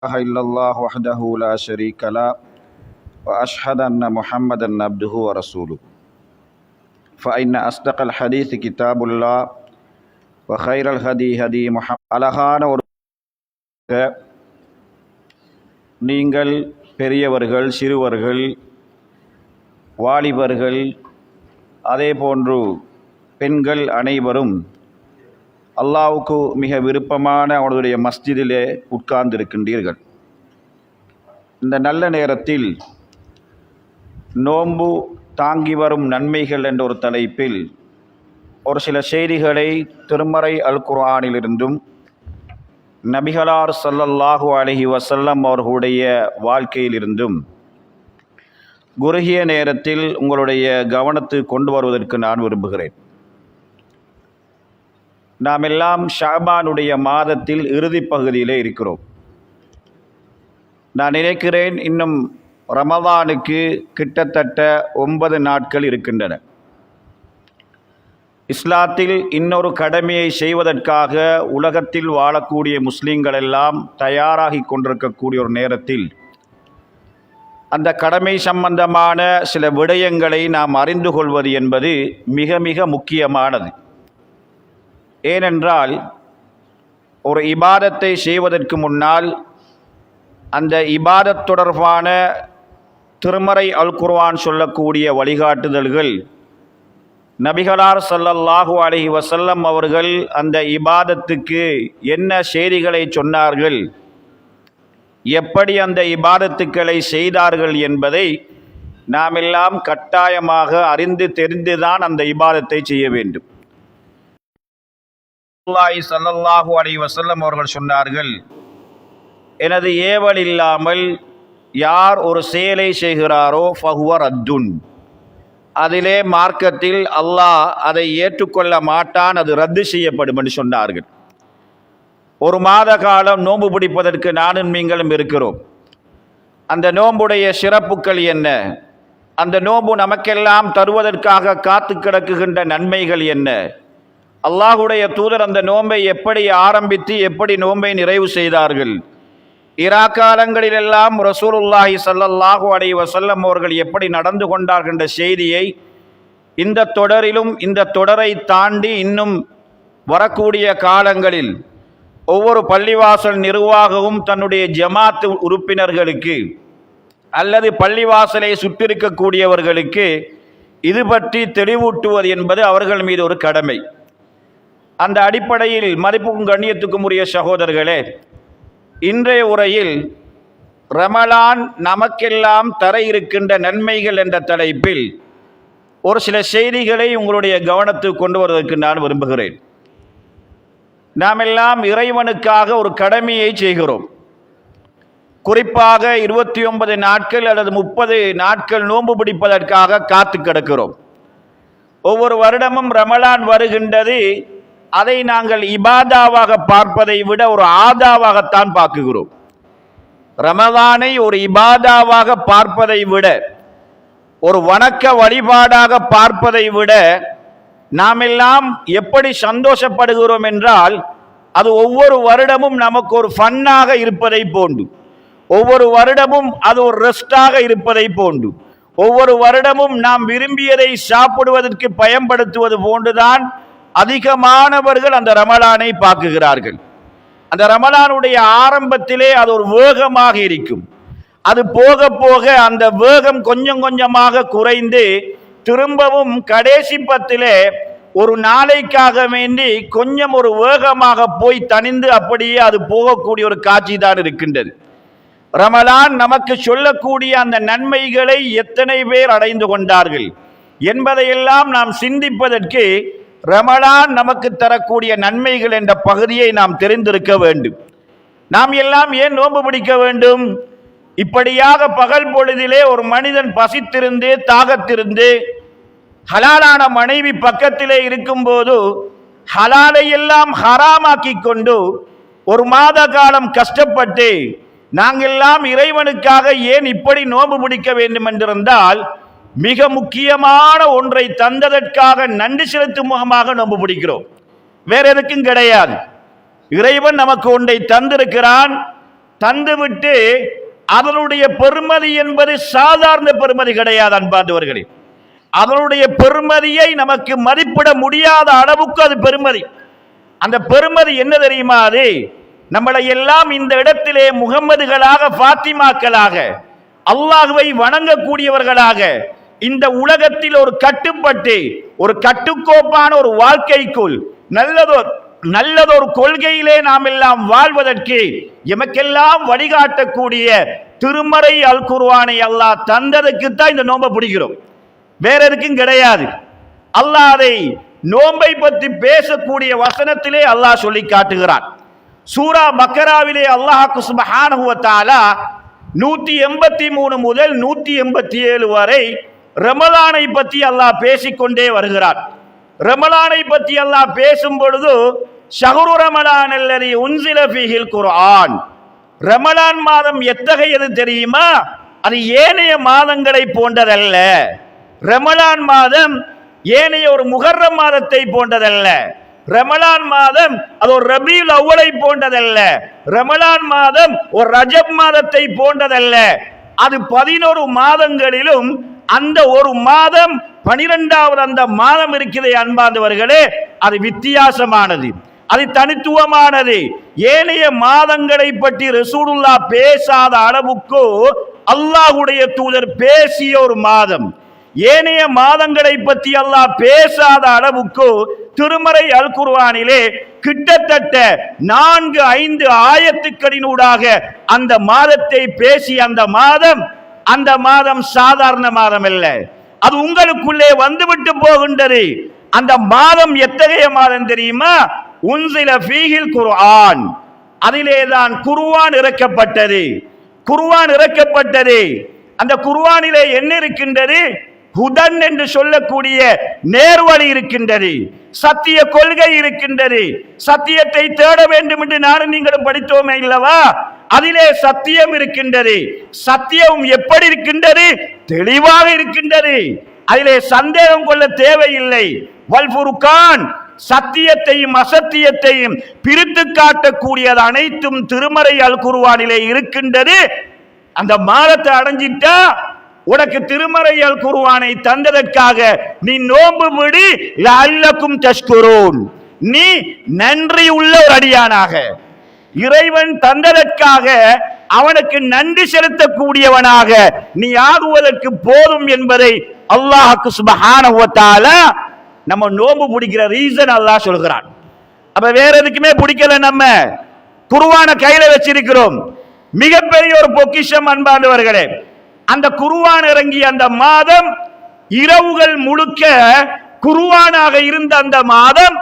إله إلا الله وحده لا شريك له وأشهد أن محمدا عبده ورسوله فإن أصدق الحديث كتاب الله وخير الهدي هدي محمد அழகான ஒரு நீங்கள் பெரியவர்கள் சிறுவர்கள் வாலிபர்கள் அதே போன்று பெண்கள் அனைவரும் அல்லாஹ்வுக்கு மிக விருப்பமான அவருடைய மஸ்ஜிதிலே உட்கார்ந்திருக்கின்றீர்கள். இந்த நல்ல நேரத்தில் நோன்பு தாங்கி வரும் நன்மைகள் என்ற ஒரு தலைப்பில் ஒரு சில செய்திகளை திருமறை அல் குர்ஆனிலிருந்தும் நபிகளார் ஸல்லல்லாஹு அலைஹி வஸல்லம் அவர்களுடைய வாழ்க்கையிலிருந்தும் குறுகிய நேரத்தில் உங்களுடைய கவனத்துக்கு கொண்டு வருவதற்கு நான் விரும்புகிறேன். நாம் எல்லாம் ஷஅபானுடைய மாதத்தில் இறுதி பகுதியிலே இருக்கிறோம். நான் நினைக்கிறேன் இன்னும் ரமதானுக்கு கிட்டத்தட்ட 9 நாட்கள் இருக்கின்றன. இஸ்லாத்தில் இன்னொரு கடமையை செய்வதற்காக உலகத்தில் வாழக்கூடிய முஸ்லீம்கள் எல்லாம் தயாராகி கொண்டிருக்கக்கூடிய ஒரு நேரத்தில் அந்த கடமை சம்பந்தமான சில விடயங்களை நாம் அறிந்து கொள்வது என்பது மிக மிக முக்கியமானது. ஏனென்றால் ஒரு இபாதத்தை செய்வதற்கு முன்னால் அந்த இபாதத் தொடர்பான திருமறை அல் குர்ஆன் சொல்லக்கூடிய வழிகாட்டுதல்கள் நபிகளார் ஸல்லல்லாஹு அலைஹி வஸல்லம் அவர்கள் அந்த இபாதத்துக்கு என்ன செய்திகளை சொன்னார்கள், எப்படி அந்த இபாதத்துக்களை செய்தார்கள் என்பதை நாம் எல்லாம் கட்டாயமாக அறிந்து தெரிந்துதான் அந்த இபாதத்தை செய்ய வேண்டும். ஸல்லல்லாஹு அலைஹி வஸல்லம் அவர்கள் சொன்னார்கள், எனது ஏவல் இல்லாமல் யார் ஒரு செயலை செய்கிறாரோ ஃபஹுவ ரத்துன், அதிலே மார்க்கத்தில் அல்லாஹ் அதை ஏற்றுக்கொள்ள மாட்டான், அது ரத்து செய்யப்படும் என்று சொன்னார்கள். ஒரு மாத காலம் நோன்பு பிடிப்பதற்கு நானும் நீங்களும் இருக்கிறோம். அந்த நோன்புடைய சிறப்புகள் என்ன, அந்த நோன்பு நமக்கெல்லாம் தருவதற்காக காத்து கிடக்குகின்ற நன்மைகள் என்ன, அல்லாஹுடைய தூதர் அந்த நோன்பை எப்படி ஆரம்பித்து எப்படி நோன்பை நிறைவு செய்தார்கள், காலங்களிலெல்லாம் ரசூலுல்லாஹி ஸல்லல்லாஹு அலைஹி வஸல்லம் அவர்கள் எப்படி நடந்து கொண்டார்கள் என்ற செய்தியை இந்த தொடரிலும் இந்த தொடரை தாண்டி இன்னும் வரக்கூடிய காலங்களில் ஒவ்வொரு பள்ளிவாசல் நிர்வாகமும் தன்னுடைய ஜமாத் உறுப்பினர்களுக்கு அல்லது பள்ளிவாசலை சுற்றிருக்கக்கூடியவர்களுக்கு இது பற்றி தெளிவூட்டுவது என்பது அவர்கள் மீது ஒரு கடமை. அந்த அடிப்படையில் மதிப்புக்கும் கண்ணியத்துக்கும் உரிய சகோதரர்களே, இன்றைய உரையில் ரமலான் நமக்கெல்லாம் தர இருக்கின்ற நன்மைகள் என்ற தலைப்பில் ஒரு சில செய்திகளை உங்களுடைய கவனத்துக்கு கொண்டு வருவதற்கு நான் விரும்புகிறேன். நாம் எல்லாம் இறைவனுக்காக ஒரு கடமையை செய்கிறோம். குறிப்பாக 29 நாட்கள் அல்லது 30 நாட்கள் நோன்பு பிடிப்பதற்காக காத்து கிடக்கிறோம். ஒவ்வொரு வருடமும் ரமலான் வருகின்றது, அதை நாங்கள் இபாதாவாக பார்ப்பதை விட ஒரு ஆதாவாகத்தான் பார்க்குகிறோம். ரமலானை ஒரு இபாதாவாக பார்ப்பதை விட, ஒரு வணக்க வழிபாடாக பார்ப்பதை விட நாம் எல்லாம் எப்படி சந்தோஷப்படுகிறோம் என்றால், அது ஒவ்வொரு வருடமும் நமக்கு ஒரு ஃபன்னாக இருப்பதை போன்று, ஒவ்வொரு வருடமும் அது ஒரு ரெஸ்டாக இருப்பதை போன்று, ஒவ்வொரு வருடமும் நாம் விரும்பியதை சாப்பிடுவதற்கு பயன்படுத்துவது போன்றுதான் அதிகமானவர்கள் அந்த ரமலானை பார்க்குகிறார்கள். அந்த ரமலானுடைய ஆரம்பத்திலே அது ஒரு வேகமாக இருக்கும். அது போக போக அந்த வேகம் கொஞ்சம் கொஞ்சமாக குறைந்து திரும்பவும் கடைசி பத்திலே ஒரு நாளைக்காக வேண்டி கொஞ்சம் ஒரு வேகமாக போய் தணிந்து அப்படியே அது போகக்கூடிய ஒரு காட்சி தான் இருக்கின்றது. ரமலான் நமக்கு சொல்லக்கூடிய அந்த நன்மைகளை எத்தனை பேர் அடைந்து கொண்டார்கள் என்பதையெல்லாம் நாம் சிந்திப்பதற்கு ரமலான் நமக்கு தரக்கூடிய நன்மைகள் என்ற பகுதியை நாம் தெரிந்திருக்க வேண்டும். நாம் எல்லாம் ஏன் நோன்பு பிடிக்க வேண்டும்? இப்படியாக பகல் பொழுதிலே ஒரு மனிதன் பசித்திருந்து தாகத்திருந்து ஹலாலான மனைவி பக்கத்திலே இருக்கும்போது ஹலாலை எல்லாம் ஹராமாக்கி கொண்டு ஒரு மாத காலம் கஷ்டப்பட்டு நாங்கெல்லாம் இறைவனுக்காக ஏன் இப்படி நோன்பு பிடிக்க வேண்டும் என்றிருந்தால், மிக முக்கியமான ஒன்றை தந்ததற்காக நன்றி செலுத்தும் முகமாக நோன்பு பிடிக்கிறோம். வேற எதுக்கும் கிடையாது. இறைவன் நமக்கு ஒன்றை தந்திருக்கிறான், தந்துவிட்டு அதனுடைய பெருமதி என்பது சாதாரண பெருமதி கிடையாது அன்பார்ந்தவர்களே. அதனுடைய பெருமதியை நமக்கு மதிப்பிட முடியாத அளவுக்கு அது பெருமதி. அந்த பெருமதி என்ன தெரியுமா? அது நம்மளை எல்லாம் இந்த இடத்திலே முகம்மதுகளாக, பாத்திமாக்களாக, அல்லாஹ்வை வணங்கக்கூடியவர்களாக இந்த உலகத்தில் ஒரு கட்டுப்பட்டு ஒரு கட்டுக்கோப்பான ஒரு வாழ்க்கைக்குள் நல்லதொரு கொள்கையிலே நாம் எல்லாம் வாழ்வதற்கு எமக்கெல்லாம் வழிகாட்டக்கூடிய திருமறை அல் குர்ஆனை அல்லாஹ் தந்ததுக்கு தான் இந்த நோன்பை பிடிக்கிறோம், வேற எதுக்கும் கிடையாது. அல்லாஹ் அதை நோன்பை பற்றி பேசக்கூடிய வசனத்திலே அல்லாஹ் சொல்லி காட்டுகிறான். சூரா பக்கராவிலே அல்லாஹ் சுப்ஹானஹு வ தஆலா 183 முதல் 187 வரை ரமலானை பற்றி அல்லாஹ் பேசிக்கொண்டே வருகிறார். ரமலானை பற்றி அல்லாஹ் பேசும் பொழுது ஷஹ்ரு ரமலான் அல்லதி உன்சில ஃபீஹில் குர்ஆன், ரமலான் மாதம் எத்தகையது தெரியுமா? அது ஏனைய மாதங்களை போன்றதல்ல. ரமலான் மாதம் ஏனைய ஒரு முஹர்ரம் மாதத்தை போன்றதல்ல. ரமலான் மாதம் அது ஒரு ரபீல் அவ்வளை போன்றதல்ல. ரமலான் மாதம் ஒரு ரஜப் மாதத்தை போன்றதல்ல. அது 11 மாதங்களிலும் அந்த ஒரு மாதம் 12வது அந்த மாதம் இருக்கிறதே அன்பார்ந்தவர்களே, அது வித்தியாசமானது, அது தனித்துவமானது. ஏனைய மாதங்களை பற்றி ரசூலுல்லாஹ் பேசாத அளவுக்கு அல்லாஹ்வுடைய தூதர் பேசிய ஒரு மாதம். ஏனைய மாதங்களை பற்றி அல்லாஹ் பேசாத அளவுக்கு திருமறை அல் குர்ஆனிலே கிட்டத்தட்ட 4-5 ஆயத்துக்களினூடாக அந்த மாதத்தை பேசி அந்த மாதம் சாதாரண மாதம் அல்ல, அது உங்களுக்குள்ளே வந்துவிட்டு போகின்றது. அந்த மாதம் எத்தகைய மாதம் தெரியுமா? உன்சில ஃபீஹில் குர்ஆன், அதிலேதான் குர்ஆன் இறக்கப்பட்டது. குர்ஆன் இறக்கப்பட்டது. அந்த குர்ஆனிலே என்ன இருக்கின்றது? ஹுதன் என்று சொல்லக்கூடிய நேர்வழி இருக்கின்றது, சத்திய கொள்கை இருக்கின்றது. சத்தியத்தை தேட வேண்டும் என்று நானும் நீங்களும் படித்தோமே இல்லவா? அதிலே சத்தியம் இருக்கின்றது. சத்தியம் எப்படி இருக்கின்றது? தெளிவாக இருக்கின்றது. அதிலே சந்தேகம் கொள்ள தேவையில்லை. வல் ஃபுர்கான், சத்தியத்தையும் அசத்தியத்தையும் பிரித்து காட்டக்கூடியது அனைத்தும் திருமறை அல் குர்ஆனிலே இருக்கின்றது. அந்த மாதத்தை அடைஞ்சிட்டா உனக்கு திருமறை அல் குர்ஆனை தந்ததற்காக நீ நோன்பு விடு, லஅல்லக்கும் தஷ்குரூன், நீ நன்றி உள்ள ஒரு அடியானாக, இறைவன் தந்ததற்காக அவனுக்கு நன்றி செலுத்தக்கூடியவனாக நீ ஆகுவதற்கு போதும் என்பதை அல்லாஹ் சுப்ஹானஹு வ தஆலா நம்ம நோன்பு பிடிக்கிற ரீசன் அல்லாஹ் சொல்கிறான். அப்ப வேற எதுக்குமே பிடிக்கல, நம்ம குர்ஆனை கையில வச்சிருக்கிறோம். மிகப்பெரிய ஒரு பொக்கிஷம் அன்பார்ந்தவர்களே. அந்த குர்ஆன் இறங்கிய அந்த மாதம், இரவுகள் முழுக்க குர்ஆனாக இருந்த அந்த மாதம்,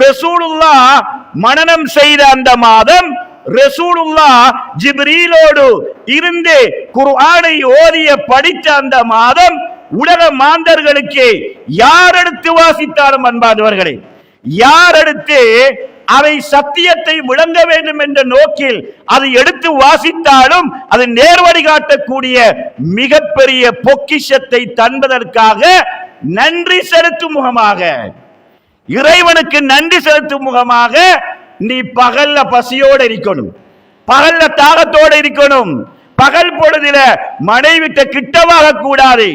ரசூலுல்லாஹ் மனனம் செய்த அந்த மாதம், ரசூலுல்லாஹ் ஜிப்ரீலோடு இருந்து குர்ஆனை ஓதிய படித்த அந்த மாதம், உலக மாந்தர்களுக்கு யார் எடுத்து வாசித்தாலும் அன்பார்ந்தவர்களே, யார் எடுத்து அவை சத்தியத்தை விளங்க வேண்டும் என்ற நோக்கில் அது எடுத்து வாசித்தாலும் அது நேர்வழி காட்டக்கூடிய மிகப்பெரிய பொக்கிஷத்தை தன்பதற்காக நன்றி செலுத்தும் முகமாக, இறைவனுக்கு நன்றி செலுத்தும் முகமாக நீ பகல்ல பசியோடு இருக்கணும், பகல்ல தாகத்தோடு இருக்கணும். பகல் பொழுதில மனைவிட்ட கிட்டவாக கூடாது.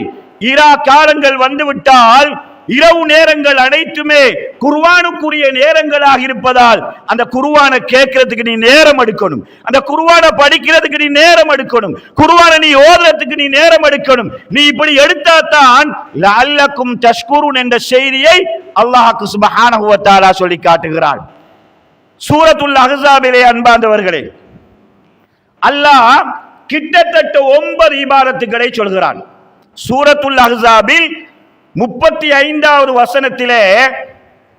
இரா காலங்கள் வந்துவிட்டால் இரவு நேரங்கள் அனைத்துமே குர்ஆனுக்குரிய நேரங்களாக இருப்பதால் அந்த குர்ஆனை கேட்கிறதுக்கு நீ நேரம் எடுக்கணும், அந்த குர்ஆனை படிக்கிறதுக்கு நீ நேரம் எடுக்கணும், குர்ஆனை நீ ஓதுறதுக்கு நீ நேரம் எடுக்கணும். நீ இப்படி எடுத்தாதான் லஅல்லக்கும் தஷ்குரூன் என்ற செய்தியை அல்லாஹ் சுப்ஹானஹு வ தஆலா சொல்லி காட்டுகிறார். சூரத்துல் அஹ்ஸாபிலே அன்பார்ந்தவர்களே, அல்லாஹ் கிட்டத்தட்ட 9 இபாதத்துகளை சொல்கிறான். சூரத்துல் அஹ்ஸாபில் 35வது வசனத்திலே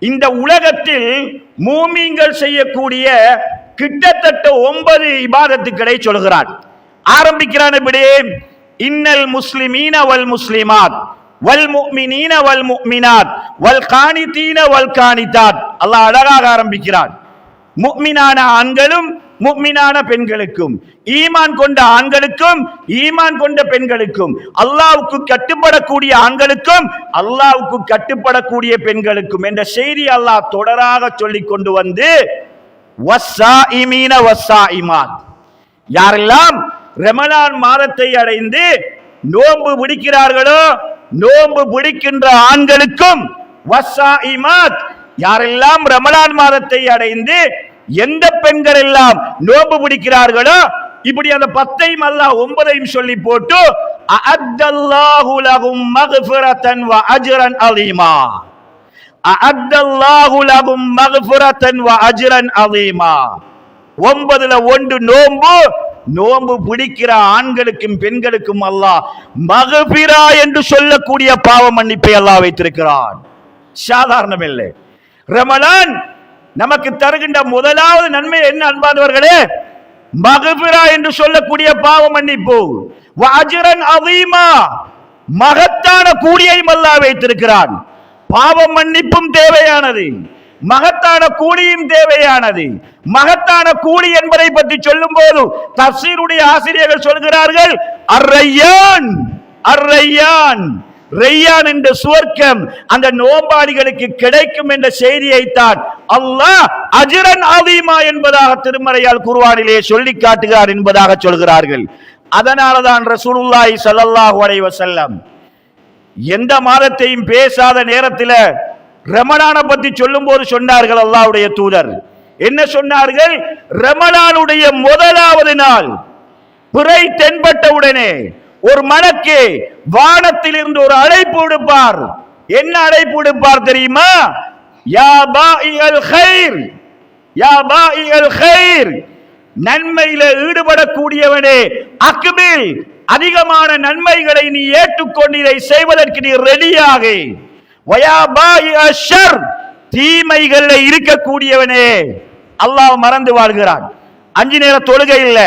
இந்த உலகத்தில் மூமின்கள் செய்யக்கூடிய கிட்டத்தட்ட 9 இபாதத்துக்களை சொல்கிறான். ஆரம்பிக்கிறான் இப்படி: இன்னல் முஸ்லிமீன வல் முஸ்லிமாத் வல் முஃமினீன வல் முஃமினாத் வல் கானிதீன வல் கானிதாத். அல்லாஹ் அழகாக ஆரம்பிக்கிறான். முஃமினான ஆண்களும் முஃமினான பெண்களுக்கும், ஈமான் கொண்ட ஆண்களுக்கும் ஈமான் கொண்ட பெண்களுக்கும், அல்லாஹ்வுக்கு கட்டுப்படக்கூடிய ஆண்களுக்கும் அல்லாஹ்வுக்கு கட்டுப்படக்கூடிய பெண்களுக்கும் என்ற செய்தி அல்லாஹ் தொடராக சொல்லிக் கொண்டு வந்து வஸ்ஸாயிமீன வஸ்ஸாயிமாத், யாரெல்லாம் ரமலான் மாதத்தை அடைந்து நோன்பு பிடிக்கிறார்களோ, நோன்பு பிடிக்கின்ற ஆண்களுக்கும் வஸ்ஸாயிமாத், யாரெல்லாம் ரமலான் மாதத்தை அடைந்து எந்த பெண்கள் எல்லாம் நோன்பு பிடிக்கிறார்களோ, இப்படி அந்த 10ஐயும் அல்லாஹ் 9ஐயும் சொல்லி போட்டு அஅத்தல்லாஹு லஹும் மக்ஃபிரத்தன் வ அஜ்ரன் அலீமா, அஅத்தல்லாஹு லஹும் மக்ஃபிரத்தன் வ அஜ்ரன் அலீமா. 9ல 1 நோன்பு. நோன்பு பிடிக்கிற ஆண்களுக்கும் பெண்களுக்கும் அல்லாஹ் மக்ஃபிரா என்று சொல்லக்கூடிய பாவ மன்னிப்பை அல்லாஹ் வைத்திருக்கிறான். சாதாரணம் இல்லை. ரமலான் நமக்கு தருகின்ற முதலாவது நன்மை என்ன அன்பானவர்களே? மக்ஃபிரா என்று சொல்லக்கூடிய பாவ மன்னிப்பு. வ அஜ்ரன் அஸீமா, மகத்தான கூலியையும் அல்லாஹ் வைத்திருக்கிறான். பாவ மன்னிப்பும் தேவையானது, மகத்தான கூலியும் தேவையானது. மகத்தான கூலி என்பதை பற்றி சொல்லும் போது தஃசீருடைய ஆசிரியர்கள் சொல்கிறார்கள், அர்-ரையான், அர்-ரையான், ரையான் என்ற சுவர்க்கம் அந்த நோம்பாளிகளுக்கு கிடைக்கும் என்ற செய்தியை தான் அல்லாஹ் அஜ்ரன் அஸீமா என்பதாக திருமறையால் குர்ஆனிலே சொல்லி காட்டுகிறார் என்பதாக சொல்கிறார்கள். அதனாலதான் ரசூலுல்லாஹி ஸல்லல்லாஹு அலைஹி வஸல்லம் எந்த மாதத்தையும் பேசாத நேரத்தில் ரமலானை பற்றி சொல்லும் போது சொன்னார்கள், அல்லாஹ்வுடைய தூதர் என்ன சொன்னார்கள்? ரமலானுடைய முதலாவது நாள் பிறை தென்பட்ட உடனே ஒரு மலக்கு வானத்தில் இருந்து ஒரு அழைப்பு விடுப்பார். என்ன அழைப்பு விடுப்பார் தெரியுமா? யா பாஇல் கைர், யா பாஇல் கைர், நன்மையில ஈடுபடக்கூடியவனே, அக்பில், அதிகமான நன்மைகளை நீ ஏற்றுக்கொண்டு இதை செய்வதற்கு நீ ரெடியாக. வயா பாஇல் ஷர், தீமைகள்ல இருக்கக்கூடியவனே. அல்லாஹ் மறந்து வாழ்கிறான், 5 நேர தொழுகை இல்ல,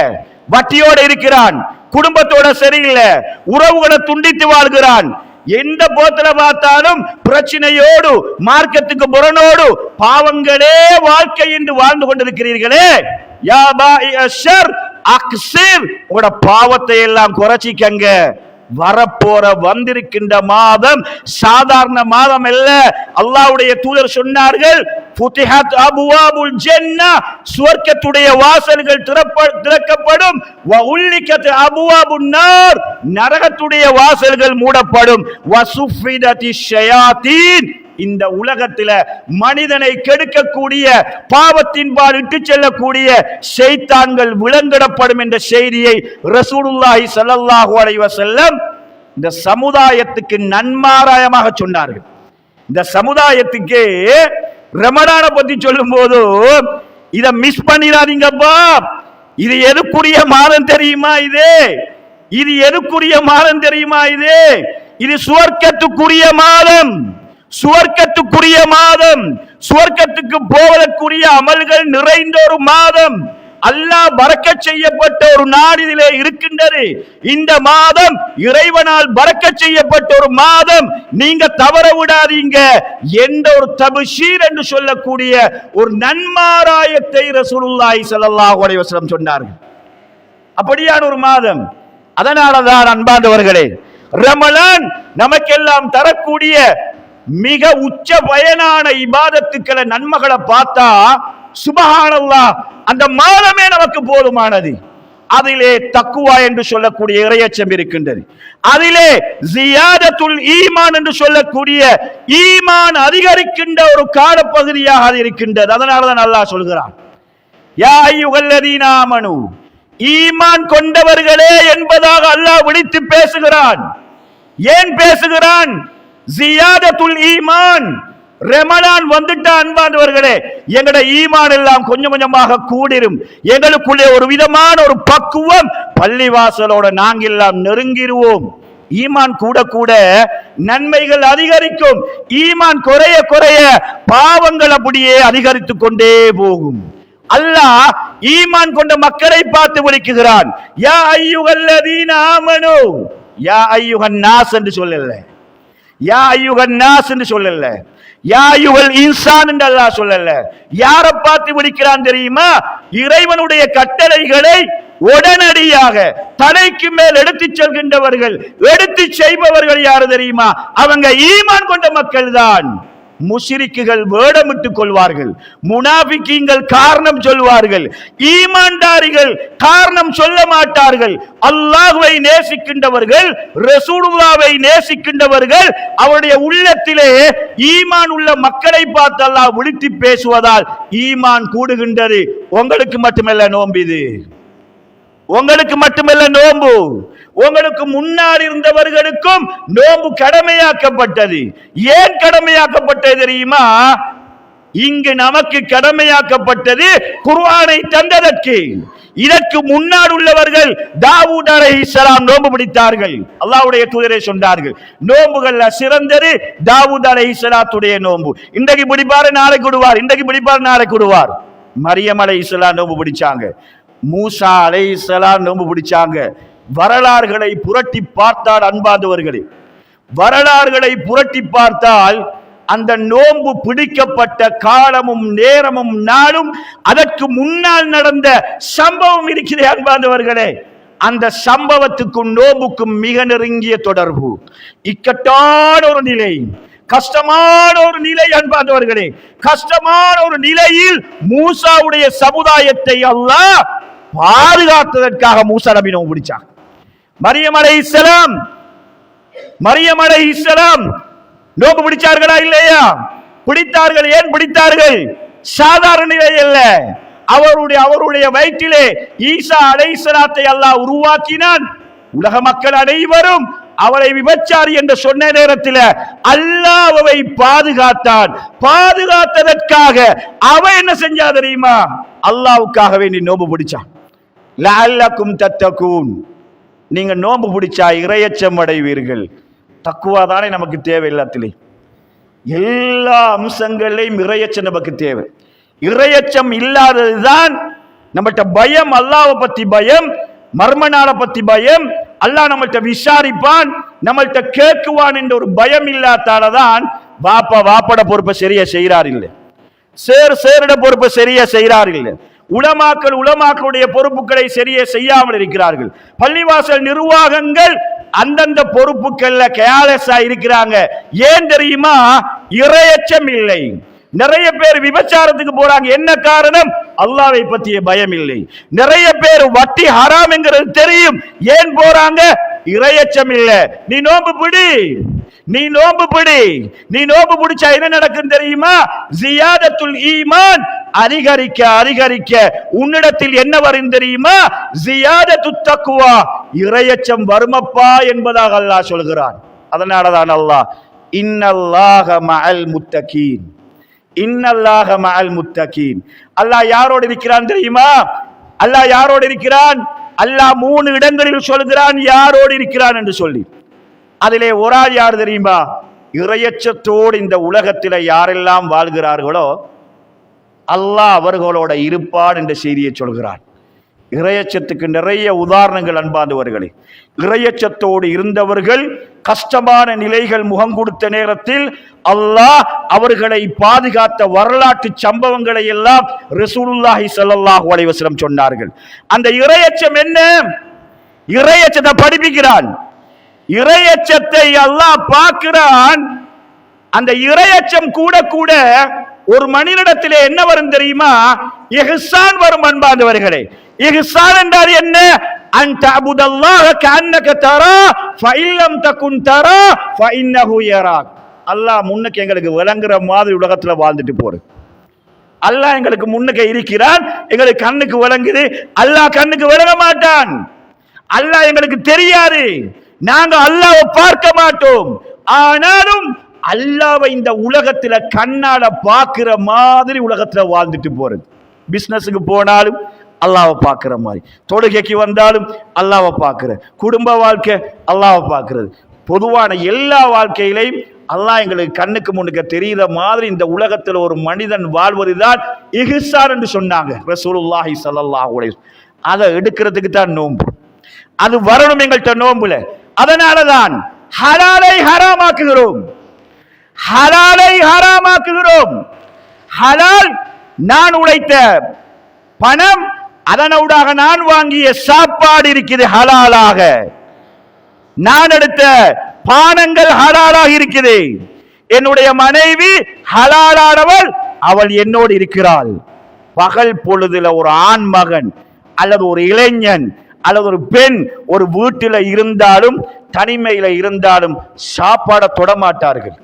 வட்டியோட இருக்கிறான், குடும்பத்தோட சரியில்லை, உறவுகளை துண்டித்து வாழ்கிறான், எந்த போத்துல பார்த்தாலும் பிரச்சனையோடு மார்க்கத்துக்கு புறனோடு பாவங்களே வாழ்க்கை என்று வாழ்ந்து கொண்டிருக்கிறீர்களே, யா பாஇல் ஷர் அக்ஸிர், உங்களோட பாவத்தை எல்லாம் குறைச்சிக்கங்க. வரப்போற வந்திருக்கின்ற மாதம் சாதாரண மாதம் அல்ல. அல்லாஹ்வுடைய தூதர் சொன்னார்கள், ஃபுதிஹத் அபுவாபுல் ஜன்னah, சுவர்க்கத்துடைய வாசல்கள் திறக்கப்படும். வ உல்லிகத் அபுவாபுன் நார், நரகத்துடைய வாசல்கள் மூடப்படும். வ சுஃபிதத்திஷ் ஷயாத்தீன், இந்த உலகத்தில் மனிதனை கெடுக்கக்கூடிய பாவத்தின்பால் இட்டு செல்லக்கூடிய ஷைத்தான்கள் விலங்கிடப்படும் என்ற செய்தியை ரசூலுல்லாஹி ஸல்லல்லாஹு அலைஹி வஸல்லம் இந்த சமுதாயத்துக்கு நன்மாராயமாக சொன்னார்கள். இந்த சமுதாயத்துக்கு ரமலானை பத்தி சொல்லும் போது இதை மிஸ் பண்ணிடாதீங்கப்பா. இது எதுக்குரிய மாதம் தெரியுமா? இது எதுக்குரிய மாதம் தெரியுமா? இது சுவர்க்கத்துக்குரிய மாதம், சுவர்க்கத்துக்குரிய மாதம், சுவர்க்கத்துக்கு போவதற்குரிய அமல்கள் நிறைந்த ஒரு மாதம். அல்லாஹ் பரக்கத் செய்யப்பட்ட ஒரு நாள் இதிலே இருக்கின்றது. இந்த மாதம் இறைவனால் பரக்கத் செய்யப்பட்ட ஒரு மாதம், நீங்க தவற விடாதீங்க என்ற ஒரு தப்ஷீர் என்று சொல்லக்கூடிய ஒரு நன்மாராயத்தை ரசூலுல்லாஹி ஸல்லல்லாஹு அலைஹி வஸல்லம் சொன்னார்கள். அப்படியான ஒரு மாதம். அதனாலதான் அன்பார்ந்தவர்களே, ரமலான் நமக்கெல்லாம் தரக்கூடிய மிக உச்ச பயனான இபாதத்துக்களை நன்மைகளை பார்த்தா சுப்ஹானல்லாஹ், அந்த மாதமே நமக்கு போதுமானது. அதிலே தக்குவா என்று சொல்லக்கூடிய இறையச்சம் இருக்கின்றது. அதிலே ஜியாதத்துல் ஈமான் என்று சொல்லக்கூடிய ஈமான் அதிகரிக்கின்ற ஒரு காலப்பகுதியாக அது இருக்கின்றது. அதனாலதான் அல்லாஹ் சொல்கிறான், யா அய்யுஹல்லதீன ஆமனு, ஈமான் கொண்டவர்களே என்பதாக அல்லாஹ் விழித்து பேசுகிறான். ஏன் பேசுகிறான்? ஜியாதத்துல் ஈமான். ரமலான் வந்துட்டா அன்பானவர்களே, எங்கட ஈமான் எல்லாம் கொஞ்சம் கொஞ்சமாக கூடிரும். எங்களுக்குள்ளே ஒரு விதமான ஒரு பக்குவம், பள்ளிவாசலோட நாங்க எல்லாம் நெருங்கிடுவோம். ஈமான் கூட கூட நன்மைகள் அதிகரிக்கும். ஈமான் குறைய குறைய பாவங்கள் அப்படியே அதிகரித்துக் கொண்டே போகும். அல்லாஹ் ஈமான் கொண்ட மக்களை பார்த்து விളിக்குகிறான், யா அய்யுஹல்லதீன ஆமனு, யா அய்யுஹன் நாஸ் என்று சொல்லல, யா அய்யுஹன் நாஸ் என்று சொல்லல, யா அய்யுஹல் இன்சான் என்று அல்லாஹ் சொல்லல. யாரை பார்த்து விളിக்கிறான் தெரியுமா? இறைவனுடைய கட்டளைகளை உடனடியாக தலைக்கு மேல் எடுத்து செல்கின்றவர்கள், எடுத்து செய்பவர்கள் யாரு தெரியுமா? அவங்க ஈமான் கொண்ட மக்கள் தான். முஷ்ரிக்குகள் வேடமிட்டுக் கொள்வார்கள், முனாஃபிக்கீன்கள் காரணம் சொல்வார்கள், ஈமான்தாரிகள் காரணம் சொல்ல மாட்டார்கள். அல்லாஹ்வை நேசிக்கின்றவர்கள், ரசூலுல்லாஹ்வை நேசிக்கின்றவர்கள், அவருடைய உள்ளத்திலே ஈமான் உள்ள மக்களை பார்த்து அல்லாஹ் விழித்து பேசுவதால் ஈமான் கூடுகின்றது. உங்களுக்கு மட்டுமல்ல நோன்பு, இது உங்களுக்கு மட்டுமல்ல நோன்பு, உங்களுக்கு முன்னால் இருந்தவர்களுக்கும் நோன்பு கடமையாக்கப்பட்டது. ஏன் கடமையாக்கப்பட்டது தெரியுமா? இங்கு நமக்கு கடமையாக்கப்பட்டது குர்ஆனை தந்ததற்கு. இதற்கு முன்னால் உள்ளவர்கள் தாவூத் அலைஹிஸ்ஸலாம் நோன்பு பிடித்தார்கள். அல்லாஹ்வுடைய தூதரே சொன்னார்கள், நோன்புகள்ல சிறந்தது தாவூத் அலைஹிஸ்ஸலாத்துடைய நோன்பு. இன்றைக்கு பிடிப்பாரு நாளைக்கு விடுவார், இன்றைக்கு பிடிப்பார் நாளைக்கு விடுவார். மரியம் அலைஹிஸ்ஸலாம் நோன்பு பிடிச்சாங்க, மூசா அலைஹிஸ்ஸலாம் நோன்பு பிடிச்சாங்க. வரலாறுகளை புரட்டி பார்த்தால் அன்பார்ந்தவர்களே, வரலாறுகளை புரட்டி பார்த்தால் அந்த நோன்பு பிடிக்கப்பட்ட காலமும் நேரமும் நாளும் அதற்கு முன்னால் நடந்த சம்பவம் இருக்கிறது அன்பார்ந்தவர்களே. அந்த சம்பவத்துக்கும் நோன்புக்கும் மிக நெருங்கிய தொடர்பு. இக்கட்டான ஒரு நிலை, கஷ்டமான ஒரு நிலை அன்பார்ந்தவர்களே, கஷ்டமான ஒரு நிலையில் மூசாவுடைய சமுதாயத்தை அல்லாஹ் பாதுகாத்ததற்காக மூசா நபி நோன்பு பிடிச்சாங்க. மரியம் அலைஹிஸ்ஸலாம் நோன்பு பிடிச்சார்களா இல்லையா? பிடித்தார்கள். ஏன் பிடித்தார்கள்? சாதாரண நிலை அல்ல. அவருடைய வயிற்றிலே ஈசா அலைஹிஸ்ஸலாத்தை அல்லாஹ் உருவாக்கினான். உலக மக்கள் அனைவரும் அவரை விபச்சாரி என்று சொன்ன நேரத்தில் அல்லாஹ் அவரை பாதுகாத்தான். பாதுகாத்ததற்காக அவன் என்ன செஞ்சா தெரியுமா? அல்லாஹ்வுக்காக வேண்டி நோன்பு பிடிச்சான். லஅல்லக்கும் தத்தகூன், நீங்க நோன்பு பிடிச்சா இறையச்சம் அடைவீர்கள். தக்குவா தானே நமக்கு தேவை. எல்லாத்திலே எல்லா அம்சங்களையும் இறையச்சம் நமக்கு தேவை. இறையச்சம் இல்லாததுதான் நம்மகிட்ட பயம், அல்லாஹ்வை பத்தி பயம், மர்மநாளை பத்தி பயம், அல்லாஹ் நம்மள்கிட்ட விசாரிப்பான், நம்மள்கிட்ட கேட்குவான் என்ற ஒரு பயம் இல்லாதாலதான் வாப்பட பொறுப்பை சரியா செய்யறார் இல்லை, சேரிட பொறுப்பை சரியா செய்யறார் இல்லை, உலமாக்களுடைய பொறுப்புகளை சரியா செய்யாமல் இருக்கிறார்கள். பள்ளிவாசல் நிர்வாகங்கள் அந்தந்த பொறுப்புகள்ல கேலஸா இருக்கிறாங்க. ஏன் தெரியுமா? இறையச்சம் இல்லை. நிறைய பேர் விபச்சாரத்துக்கு போறாங்க. என்ன காரணம்? அல்லாஹ்வை பற்றிய பயம் இல்லை. நிறைய பேர் வட்டி ஹராம் என்கிறது தெரியும். ஏன் போறாங்க? இறையச்சம் இல்லை. நீ நோன்பு பிடிச்சா என்ன நடக்கும் தெரியுமா? ஜியாதத்துல் ஈமான், அதிகரிக்க உன்னிடத்தில் என்ன வரும் தெரியுமா? ஜியாதத்துத் தக்வா, இறையச்சம் வருமப்பா என்பதாக அல்லாஹ் சொல்கிறான். அதனாலதான் அல்லாஹ் இன்னல்லாஹ மஅல் முத்தகீன், இன்னல்லாஹ மஅல் முத்தகீன். அல்லாஹ் யாரோடு இருக்கிறான் தெரியுமா? அல்லாஹ் யாரோடு இருக்கிறான்? அல்லாஹ் 3 இடங்களில் சொல்கிறான் யாரோடு இருக்கிறான் என்று சொல்லி. அதிலே ஒரு ஆள் யார் தெரியுமா? இறையச்சத்தோடு இந்த உலகத்தில் யாரெல்லாம் வாழ்கிறார்களோ அல்லாஹ் அவர்களோட இருப்பான் என்ற செய்தியை சொல்கிறான். இறையச்சத்துக்கு நிறைய உதாரணங்கள் அன்பார்ந்தவர்களே. இறையச்சத்தோடு இருந்தவர்கள் கஷ்டமான நிலைகள் முகம் கொடுத்த நேரத்தில் அல்லாஹ் அவர்களை பாதுகாத்த வரலாற்று சம்பவங்களை எல்லாம் ரசூலுல்லாஹி ஸல்லல்லாஹு அலைஹி வஸல்லம் சொன்னார்கள். அந்த இறையச்சம் என்ன? இறையச்சத்தை படிப்பிக்கிறான். இறையச்சத்தை அல்லாஹ் பார்க்கிறான். அந்த இறையச்சம் கூட கூட ஒரு மனிதனிடத்திலே என்ன வரும் தெரியுமா? இஹ்சான் வரும் அன்பார்ந்தவர்களே. இஹ்சான் என்றால் என்ன? அன் தஅபுதல்லாஹ கஅன்னக தரா ஃபஇல்லம் தகுன் தரா ஃபஇன்னஹு யராக். அல்லாஹ் முன்னுக்கு எங்களுக்கு விளங்குற மாதிரி உலகத்துல வாழ்ந்துட்டு போறது. அல்லாஹ் எங்களுக்கு முன்னுக்கு இருக்கிறான், எங்களுக்கு கண்ணுக்கு விளங்குது. அல்லாஹ் கண்ணுக்கு விளங்க மாட்டான். அல்லாஹ் எங்களுக்கு தெரியாது, நாங்க அல்லாஹ்வை பார்க்க மாட்டோம். ஆனாலும் அல்லாஹ்வை இந்த உலகத்துல கண்ணால பார்க்கிற மாதிரி உலகத்துல வாழ்ந்துட்டு போறது. பிசினஸுக்கு போனாலும் அல்லாஹ்வை பார்க்கிற மாதிரி, தொழுகைக்கு வந்தாலும் அல்லாஹ்வை பார்க்கிற, குடும்ப வாழ்க்கை அல்லாஹ்வை பார்க்கிறது, பொதுவான எல்லா வாழ்க்கையிலையும் அல்லாஹ் எங்களுக்கு கண்ணுக்கு முன்னுக்கு தெரிகிற மாதிரி இந்த உலகத்தில் ஒரு மனிதன் வாழ்வதுதான் இஹ்சான் என்று சொன்னாங்க ரசூலுல்லாஹி ஸல்லல்லாஹு அலைஹி வஸல்லம். அதை எடுக்கிறதுக்கு தான் நோன்பு, அது வரணும் எங்கள்கிட்ட நோன்புல. அதனாலதான் ஹலாலை ஹராமாக்குகிறோம். ஹலால் நான் உழைத்த பணம், அதனூடாக நான் வாங்கிய சாப்பாடு இருக்குது ஹலாலாக, நான் எடுத்த பானங்கள் ஹலாலாக இருக்குது. என்னுடைய மனைவி ஹலாலானவள், அவள் என்னோடு இருக்கிறாள். பகல் பொழுதுல ஒரு ஆண் மகன் அல்லது ஒரு இளைஞன் அல்லது ஒரு பெண் ஒரு வீட்டில இருந்தாலும் தனிமையில இருந்தாலும் சாப்பாட தொடமாட்டார்கள்,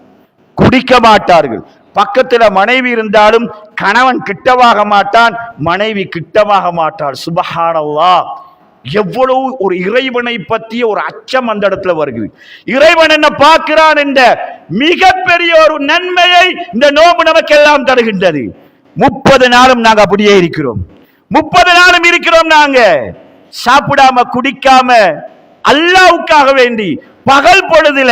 குடிக்க மாட்டார்கள். பக்கத்துல மனைவி இருந்தாலும் கணவன் கிட்டவாக மாட்டான், மனைவி கிட்டமாக மாட்டாள். சுபஹானல்லாஹ், எவ்வளவு ஒரு இறைவனை பற்றிய ஒரு அச்சம் அந்த இடத்துல வருகிறது. இறைவன் என்ன பார்க்கிறான் என்ற மிகப்பெரிய ஒரு நன்மையை இந்த நோன்பு நமக்கு எல்லாம் தருகின்றது. 30 நாளும் நாங்க அப்படியே இருக்கிறோம், 30 நாளும் இருக்கிறோம். நாங்க சாப்பிடாம குடிக்காம அல்லாஹ்வுக்காக வேண்டி பகல் பொழுதுல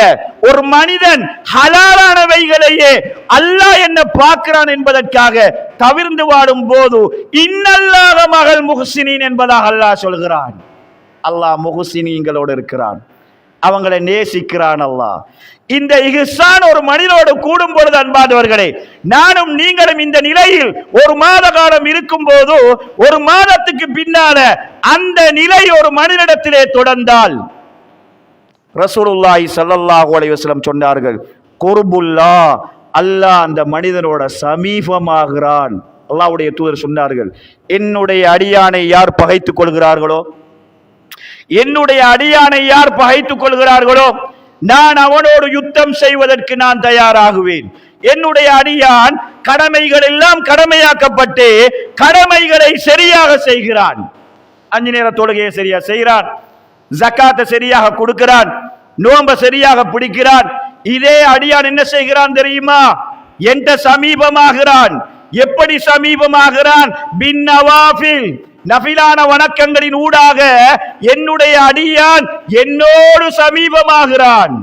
ஒரு மனிதன் ஹலாலானவைகளையே அல்லாஹ் என்ன பார்க்கிறான் என்பதற்காக தவிர்ந்து வாடும் போது இன்னல்லாஹ மகள் முஹ்சினீன் என்பதாக அல்லாஹ் சொல்கிறான். அல்லாஹ் முஹ்சினீன்களோடு இருக்கிறான், அவங்களை நேசிக்கிறான் அல்லாஹ். இந்த இஹ்சான் ஒரு மனிதனோடு கூடும் பொழுது அன்பானவர்களே, நானும் நீங்களும் இந்த நிலையில் ஒரு மாத காலம் இருக்கும் போது ஒரு மாதத்துக்கு பின்னால அந்த நிலை ஒரு மனிதனிடத்திலே தொடர்ந்தால் ரசூலுல்லாஹி ஸல்லல்லாஹு அலைஹி வஸல்லம் சொன்னார்கள், குர்புல்லாஹ், அல்லாஹ் அந்த மனிதனோட சமீபமாகிறான். அல்லாஹ்வுடைய தூதர் சொன்னார்கள், என்னுடைய அடியானை யார் பகைத்துக் கொள்கிறார்களோ, என்னுடைய அடியானை யார் பகைத்துக் கொள்கிறார்களோ, நான் அவனோடு யுத்தம் செய்வதற்கு நான் தயாராகுவேன். என்னுடைய அடியான் கடமைகள் எல்லாம் கடமையாக்கப்பட்டு கடமைகளை சரியாக செய்கிறான், 5 நேர தொழுகையை சரியா செய்கிறான், ஜகாத்தை சரியாக கொடுக்கிறான், நோன்ப சரியாக பிடிக்கிறான். இதே அடியான் என்ன செய்கிறான் தெரியுமா? என்ற சமீபமாகிறான். எப்படி சமீபமாகிறான்? பின் நவாஃபில், நஃபிலான வணக்கங்களின் ஊடாக என்னுடைய அடியான் என்னோடு சமீபமாகிறான்.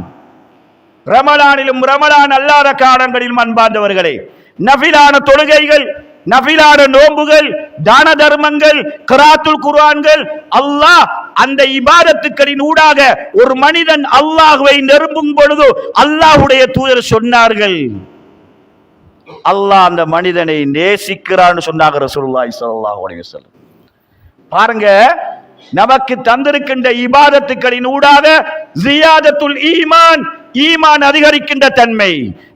ரமலானிலும் ரமலான் அல்லாத காலங்களிலும் அன்பார்ந்தவர்களே, நஃபிலான தொழுகைகள், நஃபிலான நோன்புகள், தான தர்மங்கள், கிராத்துல் குர்ஆன்கள், அல்லாஹ் அந்த இபாதத்துக்களின் ஊடாக ஒரு மனிதன் அல்லாஹ்வை நெருங்கும் பொழுது அல்லாஹ்வுடைய தூதர் சொன்னார்கள், அல்லாஹ் அந்த மனிதனை நேசிக்கிறான்னு சொன்னாங்க ரசூலுல்லாஹி ஸல்லல்லாஹு அலைஹி வஸல்லம். பாருங்க, நமக்கு தந்திருக்கின்ற இபாதத்துக்களின் ஊடாக ஜியாதத்துல் ஈமான், ஈமான் அதிகரிக்கின்ற தன்மை,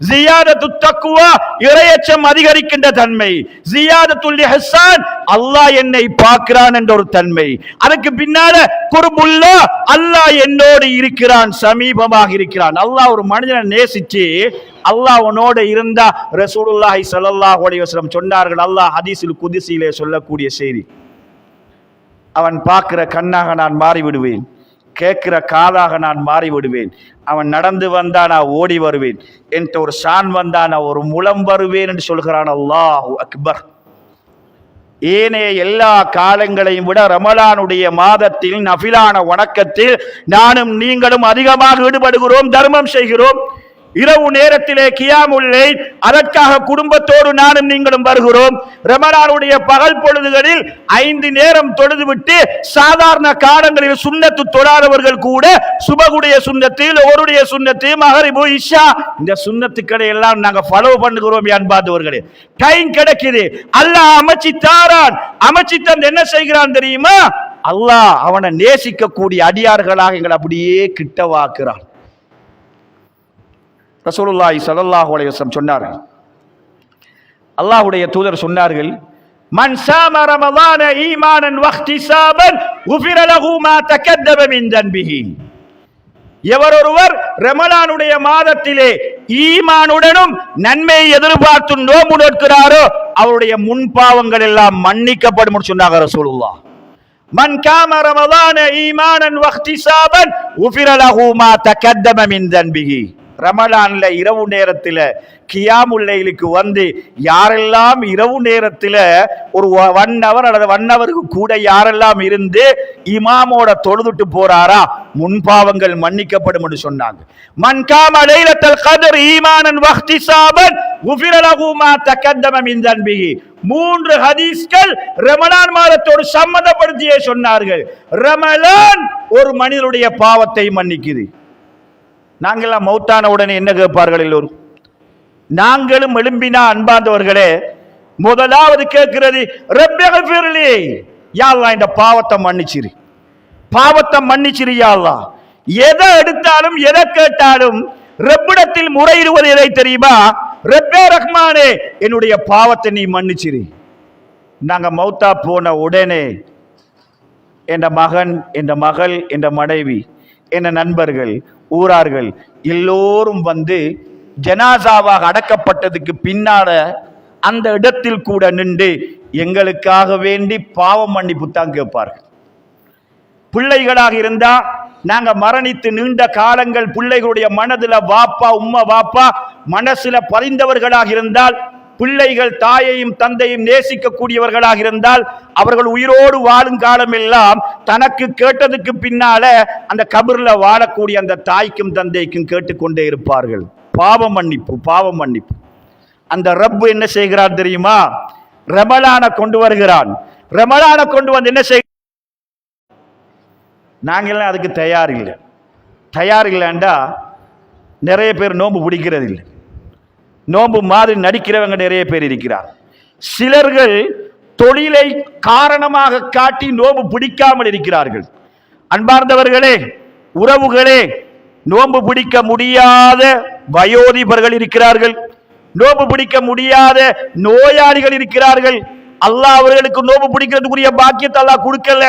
ஜியாதத்து தக்வா, இறையச்சம் அதிகரிக்கின்ற தன்மை, ஜியாதத்துல் இஹ்சான், அல்லாஹ் என்னை பார்க்கிறான் என்ற ஒரு தன்மை. அதுக்கு பின்னால குர்புல்லாஹ், அல்லாஹ் என்னோடு இருக்கிறான், சமீபமாக இருக்கிறான். அல்லாஹ் ஒரு மனிதனை நேசிச்சு அல்லாஹ் உன்னோட இருந்தா ரசூலுல்லாஹி ஸல்லல்லாஹு அலைஹி வஸல்லம் சொன்னார்கள், அல்லாஹ் ஹதீஸுல் குத்ஸிலே சொல்லக்கூடிய செய்தி, அவன் பார்க்கிற கண்ணாக நான் மாறிவிடுவேன், கேட்கிற காதாக நான் மாறிவிடுவேன், அவன் நடந்து வந்தா நான் ஓடி வருவேன், என்கிட்ட ஒரு ஷான் வந்தா நான் ஒரு முலம் வருவேன் என்று சொல்கிறான். அல்லாஹு அக்பர். ஏனைய எல்லா காலங்களையும் விட ரமலானுடைய மாதத்தில் நஃபிலான வணக்கத்தில் நானும் நீங்களும் அதிகமாக ஈடுபடுகிறோம், தர்மம் செய்கிறோம். இரவு நேரத்திலே கியாமுல் லைல், அதற்காக குடும்பத்தோடு நானும் நீங்களும் வருகிறோம். ரமலானுடைய பகல் பொழுதுகளில் 5 நேரம் தொழுதுவிட்டு சாதாரண காலங்களில் சுன்னத்து தொழாதவர்கள் கூட சுபகுடைய சுன்னத்து, ஒருடைய சுன்னத்து, மகரிபு, இஷா, இந்த சுன்னத்துக்களை எல்லாம் நாங்க ஃபாலோ பண்ணுகிறோம். அன்பார்ந்தவர்களே, டைம் கிடைக்குது, அல்லாஹ் அமைச்சு தாரான். அமைச்சு தந்து என்ன செய்கிறான் தெரியுமா? அல்லாஹ் அவனை நேசிக்கக்கூடிய அடியார்களாக எங்களை அப்படியே கிட்டவாக்குறான். ரசூலுல்லாஹி ஸல்லல்லாஹு அலைஹி வஸல்லம் சொன்னார்கள், அல்லாஹ்வுடைய தூதர் சொன்னார்கள், மன் ஸாம ரமலான ஈமானன் வஹ்திஸாபன் குஃபிர லஹு மா தகத்தப மின் தன்பிஹி. எவரொருவர் ரமலானுடைய மாதத்திலே ஈமானுடனும் நன்மையை எதிர்பார்த்து நோன்பு நோட்கிறாரோ அவருடைய முன்பாவங்கள் எல்லாம் மன்னிக்கப்படும் சொன்னாங்க ரசூலுல்லாஹ். மன் காம ரமலான ஈமானன் வஹ்திஸாபன் குஃபிர லஹு மா தகத்தப மின் தன்பிஹி. ரமலான்ல இரவு நேரத்தில் கியாமுல் லைலுக்கு வந்து யாரெல்லாம் இரவு நேரத்தில் ஒரு 1 ஹவர் அல்லது 1 ஹவருக்கு கூட யாரெல்லாம் இருந்து இமாமோட தொழுதுட்டு போறாரா முன்பாவங்கள் மன்னிக்கப்படும் என்று சொன்னாங்க. மன் காம லைலத்துல் கத்ர் ஈமானன் வஹ்திஸாபன் குஃபிர லஹு மா தகத்தம மின் தன்பிஹி. 3 ஹதீஸ்கள் ரமலான் மாதத்தோடு சம்பந்தப்படுத்தியே சொன்னார்கள். ரமலான் ஒரு மனிதனுடைய பாவத்தை மன்னிக்குது. நாங்கெல்லாம் மௌத்தான உடனே என்ன கேட்பார்கள் எல்லோரும்? நாங்களும் எழும்பினா அன்பார்ந்தவர்களே முதலாவது கேட்கிறது, ரப்பிக்ஃபிர்லி, யா அல்லாஹ் இந்த பாவத்தை மன்னிச்சிரு, பாவத்தை மன்னிச்சிரு யா அல்லாஹ். எதை எடுத்தாலும் எதை கேட்டாலும் ரப்பிடத்தில் முறையிடுவது எதை தெரியுமா? ரப்பே ரஹ்மானே, என்னுடைய பாவத்தை நீ மன்னிச்சிரு. நாங்க மௌத்தா போன உடனே என் மகன், என் மகள், என் மனைவி, என் நண்பர்கள், ஊரார்கள் எல்லோரும் வந்து ஜனாசாவாக அடக்கப்பட்டதுக்கு பின்னால அந்த இடத்தில் கூட நின்று எங்களுக்காக வேண்டி பாவ மன்னிப்பு தான் கேட்பார்கள். பிள்ளைகளாக இருந்தா நாங்க மரணித்து நீண்ட காலங்கள் பிள்ளைகளுடைய மனதுல வாப்பா உம்மா வாப்பா மனசுல பதிந்தவர்களாக இருந்தால், பிள்ளைகள் தாயையும் தந்தையும் நேசிக்கக்கூடியவர்களாக இருந்தால், அவர்கள் உயிரோடு வாழும் காலம் எல்லாம் தனக்கு கேட்டதுக்கு பின்னால அந்த கபர்ல வாழக்கூடிய அந்த தாய்க்கும் தந்தைக்கும் கேட்டுக்கொண்டே இருப்பார்கள், பாவ மன்னிப்பு, பாவ மன்னிப்பு. அந்த ரப்பு என்ன செய்கிறார் தெரியுமா? ரமலான கொண்டு வருகிறான். ரமலான கொண்டு வந்து என்ன செய்ய, நாங்கெல்லாம் அதுக்கு தயார் இல்லை. தயார் இல்லைண்டா நிறைய பேர் நோன்பு பிடிக்கிறது இல்லை. நோன்பு மாதிரி நடிக்கிறவங்க நிறைய பேர் இருக்கிறார். சிலர்கள் தொழிலை காரணமாக காட்டி நோன்பு பிடிக்காமல் இருக்கிறார்கள். அன்பார்ந்தவர்களே, உறவுகளே, நோன்பு பிடிக்க முடியாத வயோதிபர்கள் இருக்கிறார்கள், நோன்பு பிடிக்க முடியாத நோயாளிகள் இருக்கிறார்கள். அல்லாஹ் அவர்களுக்கு நோன்பு பிடிக்கிறதுக்குரிய பாக்கியத்தை அல்லாஹ் கொடுக்கல.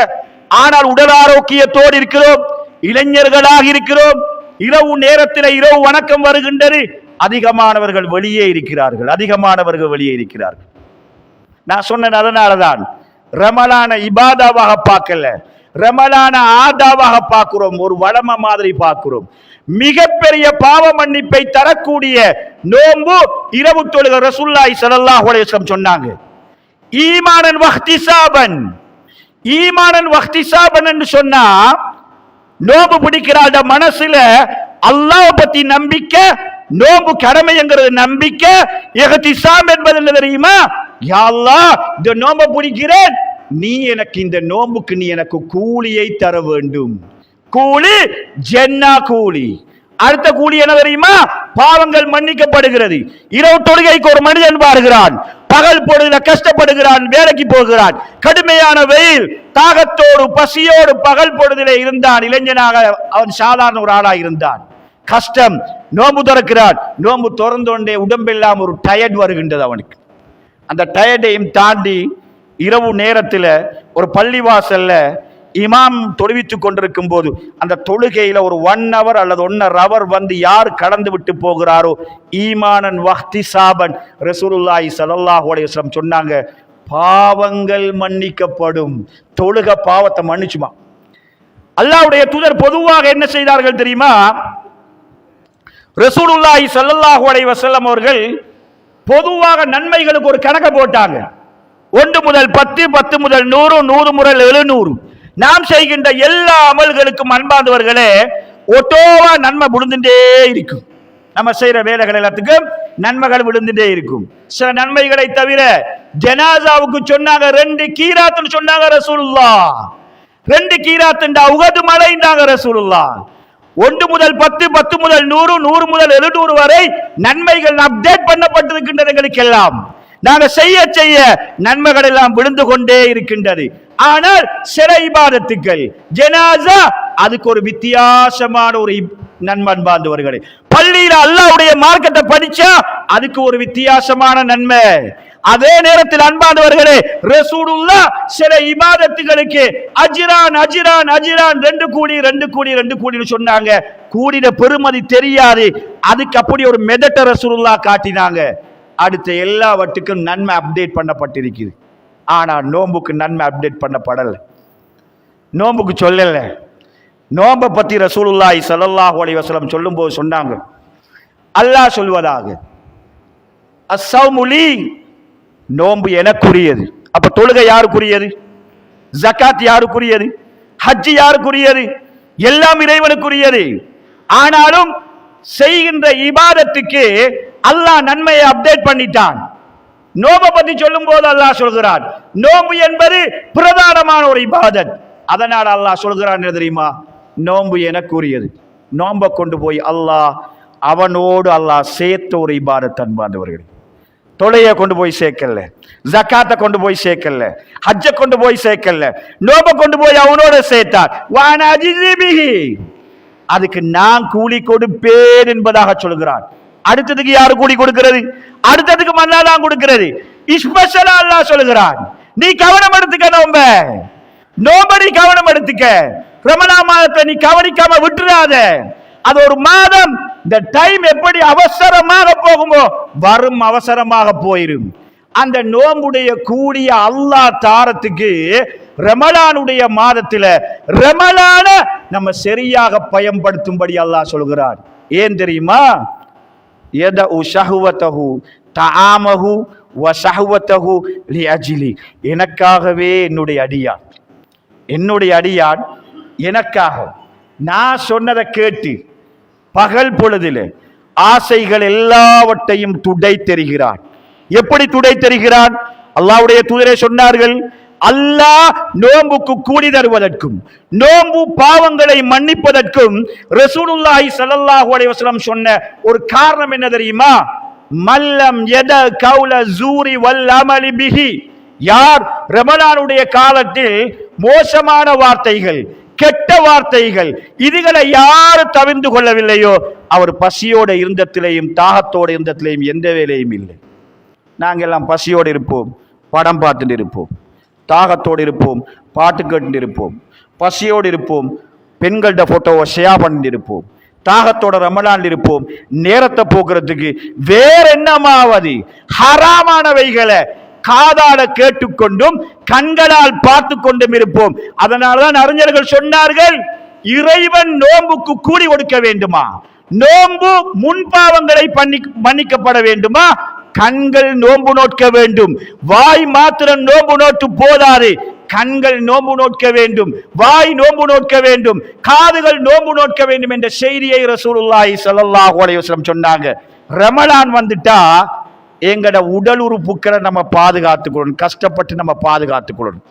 ஆனால் உடல் ஆரோக்கியத்தோடு இருக்கிறோம், இளைஞர்களாக இருக்கிறோம், இரவு நேரத்தில் இரவு வணக்கம் வருகின்றது. அதிகமானவர்கள் வெளியே இருக்கிறார்கள், அதிகமானவர்கள் வெளியே இருக்கிறார்கள். நான் சொன்னேன், அதனாலதான் ரமலான இபாதாவாக பார்க்கல, ரமலான ஆதாவாக பார்க்கிறோம், ஒரு வளம மாதிரி பார்க்கிறோம். மிகப்பெரிய பாவ மன்னிப்பை தரக்கூடிய நோன்பு இரவு தொழுகை. ரசூலுல்லாஹி ஸல்லல்லாஹு அலைஹி வஸல்லம் சொன்னாங்க, ஈமானன் வஹ்திசாபன், ஈமானன் வஹ்திசாபன் என்று சொன்னா நோன்பு பிடிக்கிறாட மனசுல அல்லாஹ் பத்தி நம்பிக்கை, நோன்பு கடமைங்கிறது நம்பிக்கை. இஹ்திசாம் என்பது என்ன தெரியுமா? யா அல்லாஹ், இந்த நோன்பை பிடிக்கிறேன், நீ எனக்கு இந்த நோன்புக்கு நீ எனக்கு கூலியை தர வேண்டும். கூலி ஜன்னா கூலி. அடுத்த கூலி என்ன தெரியுமா? பாவங்கள் மன்னிக்கப்படுகிறது. இரவு தொழுகைக்கு ஒரு மனிதன் பாருகிறான், பகல் பொழுதுல கஷ்டப்படுகிறான், வேலைக்கு போகிறான், கடுமையான வெயில், தாகத்தோடு பசியோடு பகல் பொழுதிலே இருந்தான். இளைஞனாக அவன் சாதாரண ஒரு ஆளாக இருந்தான். கஷ்டம், நோம்பு திறக்கிறான். நோம்பு திறந்தோண்டே உடம்பெல்லாம் ஒரு டயர்ட் வருகின்றது அவனுக்கு. அந்த டயர்டையும் தாண்டி இரவு நேரத்தில் ஒரு பள்ளிவாசல்ல இமாம் தொழுவித்துக் கொண்டிருக்கும் போது அந்த தொழுகையில ஒரு 1 hour அல்லது 1.5 hour வந்து யார் கடந்து விட்டு போகிறாரோ, ஈமானன் வஹ்திசாபன், ரசூலுல்லாஹி ஸல்லல்லாஹு அலைஹி வஸல்லம் சொன்னாங்க, பாவங்கள் மன்னிக்கப்படும். தொழுக பாவத்தை மன்னிச்சுமா. அல்லாஹ்வுடைய தூதர் பொதுவாக என்ன செய்தார்கள் தெரியுமா? ரசூலுல்லாஹி ஸல்லல்லாஹு அலைஹி வஸல்லம் அவர்கள் பொதுவாக நன்மைகளுக்கு ஒரு கணக்கு போட்டாங்க. 1 முதல் 10, 10 முதல் 100, 100 முதல் 700. நாம் செய்கின்ற எல்லா அமல்களுக்கும் அன்பாந்தவர்களே ஒட்டோவா நன்மை விழுந்துட்டே இருக்கும். நம்ம செய்யற வேலைகள் எல்லாத்துக்கும் நன்மைகள் விழுந்துட்டே இருக்கும். சில நன்மைகளை தவிர ஜனாசாவுக்கு சொன்னாங்க 2 கீராத்துன்னு சொன்னாங்க ரசூலுல்லாஹ். 2 கீராத்துண்டா உகது மலைண்டாங்க ரசூலுல்லாஹ். 1 முதல் 10, 10 முதல் 100, 100 முதல் 700 வரை நன்மைகள் அப்டேட் பண்ணப்பட்டிருக்கின்றது. எங்களுக்கெல்லாம் நாங்கள் செய்ய செய்ய நன்மைகள் எல்லாம் விழுந்து கொண்டே இருக்கின்றது. ஆனால் சில இபாதத்துக்கள், ஜனாசா, அதுக்கு ஒரு வித்தியாசமான ஒரு நன்மை. அன்பார்ந்தவர்களே, பள்ளியில அல்லாஹ்வுடைய மார்க்கத்தை படிச்சா அதுக்கு ஒரு வித்தியாசமான நன்மை. அதே நேரத்தில் அன்பார்ந்தவர்களே, ரசூலுல்லாஹ் சில இபாதத்துகளுக்கு அஜ்ரான் அஜ்ரான் அஜ்ரான் 2 கூலி 2 கூலி 2 கூலின்னு சொன்னாங்க. கூலிட பெருமதி தெரியாது, அதுக்கு அப்படி ஒரு மெதட்ட ரசூலுல்லாஹ் காட்டினாங்க. அடுத்த எல்லாவற்றுக்கும் நன்மை அப்டேட் பண்ணப்பட்டிருக்குது. ஆனா நோம்புக்கு நன்மை அப்டேட் பண்ணப்படல, நோம்புக்கு சொல்லல. நோம்பை பத்தி ரசூலுல்லாஹி ஸல்லல்லாஹு அலைஹி வஸல்லம் சொல்லும்போது சொன்னாங்க, அல்லாஹ் சொல்வதாக, அஸ்ஸௌமு லீ, நோம்பு எனக்குரியது. அப்ப தொழுகை யாருக்குரியது? ஜகாத் யாருக்குரியது? ஹஜ் யாருக்குரியது? எல்லாம் இறைவனுக்குரியது. ஆனாலும் செய்கின்ற இபாதத்துக்கு அல்லாஹ் நன்மையை அப்டேட் பண்ணிட்டான். நோம்பை பத்தி சொல்லும் போது அல்லாஹ் சொல்கிறான், நோம்பு என்பது பிரதானமான ஒரு இபாதத். அதனால் அல்லாஹ் சொல்கிறான் என்ன தெரியுமா? நோம்பு எனக்குரியது. நோம்பை கொண்டு போய் அல்லாஹ் அவனோடு அல்லாஹ் சேர்த்த ஒரு இபாதத். அன்பார்ந்தவர்களே, தொலையை கொண்டு போய் சேர்க்கல, ஜகாத்தை கொண்டு போய் சேர்க்கல, ஹஜ்ஜை கொண்டு போய் சேர்க்கல, நோம்பை கொண்டு போய் அவனோட சேர்த்தார். அதுக்கு நான் கூலி கொடுப்பேன் என்பதாக சொல்கிறான். அடுத்ததுக்கு யாரு கூலி கொடுக்கிறது? அடுத்ததுக்கு மன்னா தான் கொடுக்கிறது. ஸ்பெஷலா அல்லாஹ் சொல்கிறான், நீ கவனம் எடுத்துக்க, நோம்படி கவனம் எடுத்துக்க, ரமலான் மாதத்தை நீ கவனிக்காம விட்டுறாத. அது ஒரு மாதம், இந்த டைம் எப்படி அவசரமாக போகுமோ வரும் அவசரமாக போயிரும். அந்த நோம்புடைய கூடிய அல்லாஹ் தாரத்துக்கு ரமலானுடைய மாதத்துல ரமலான நம்ம சரியாக பயன்படுத்தும்படி அல்லாஹ் சொல்கிறான். ஏன் தெரியுமா? யதஉ ஷஹ்வதஹு தஆமஹு வ ஷஹ்வதஹு லிஅஜ்லி. எனக்காகவே என்னுடைய அடியான் எனக்காக நான் சொன்னதை கேட்டு பகல் பொழுதில் ஆசைகள் எல்லாவற்றையும் துடை தெரிகிறான். எப்படி துடை தெரிகிறான்? அல்லாஹ்வுடைய தூதரே சொன்னார்கள், அல்லாஹ் நோம்புக்கு கூலி தருவதற்கும் நோம்பு பாவங்களை மன்னிப்பதற்கும் ரசூலுல்லாஹி ஸல்லல்லாஹு அலைஹி வஸல்லம் சொன்ன ஒரு காரணம் என்ன தெரியுமா? மல்லம் யத கௌல ஜூரி வல் அமலி பிஹி. யார் ரமலானுடைய காலத்தில் மோசமான வார்த்தைகள், கெட்ட வார்த்தைகள், இதுகளை யார் தவிர்த்து கொள்ளவில்லையோ அவர் பசியோட இருந்தத்திலேயும் தாகத்தோட இருந்தத்திலேயும் எந்த வேலையும் இல்லை. நாங்கள் எல்லாம் பசியோடு இருப்போம், படம் பார்த்துட்டு இருப்போம், தாகத்தோடு இருப்போம், பாட்டு கேட்டு இருப்போம், பசியோடு இருப்போம், பெண்கள்ட போட்டோவை ஷேர் பண்ணிட்டு இருப்போம், தாகத்தோட ரமலான் இருப்போம். நேரத்தை போக்குறதுக்கு வேற என்னமாவது ஹராமானவைகளை காதால கேட்டுக்கொண்டும் கண்களால் பார்த்து கொண்டும் இருப்போம். அதனால்தான் அறிஞர்கள் சொன்னார்கள், இறைவன் நோம்புக்கு கூலி கொடுக்க வேண்டுமா, நோம்பு முன்பாவங்களை மன்னிக்கப்பட வேண்டுமா, கண்கள் நோம்பு நோக்க வேண்டும். வாய் மாத்திரம் நோம்பு நோட்டு போதாது, கண்கள் நோம்பு நோக்க வேண்டும், வாய் நோம்பு நோக்க வேண்டும், காதுகள் நோம்பு நோக்க வேண்டும் என்ற செய்தியை ரசூலுல்லாஹி ஸல்லல்லாஹு அலைஹி வஸல்லம் சொன்னாங்க. ரமலான் வந்துட்டா எங்கட உடல் உறுப்புக்களை நம்ம பாதுகாத்துக்கொள்ளணும், கஷ்டப்பட்டு நம்ம பாதுகாத்துக்கொள்ளணும்.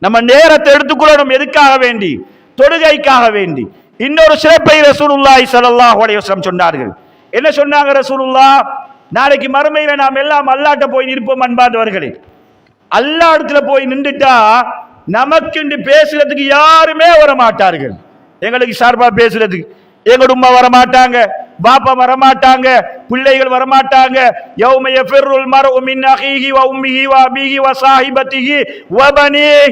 நம்ம நேரத்தை எடுத்துக்கொள்ளணும். எதுக்காக வேண்டி? தொழுகைக்காக வேண்டி. இன்னொரு சிறப்பை ரசூலுல்லாஹி ஸல்லல்லாஹு அலைஹி வஸல்லம் சொன்னார்கள். என்ன சொன்னாங்க ரசூலுல்லாஹ்? நாளைக்கு மறுமையில நாம் எல்லாம் அல்லாஹ்ட்ட போய் நிற்போம் அன்பார்ந்தவர்களே. அல்லாஹ் இடத்துல போய் நின்றுட்டா நமக்கு பேசுறதுக்கு யாருமே வர மாட்டார்கள். எங்களுக்கு சார்பா பேசுறதுக்கு எங்க உம்மா வரமாட்டாங்க, பாப்பா வரமாட்டாங்க, பிள்ளைகள் வரமாட்டாங்க. யௌம யஃபிருல் மர்உ மின் அஹீஹி வ உம்மிஹி வ அபீஹி வ ஸாஹிபத்திஹி வ பனீஹி.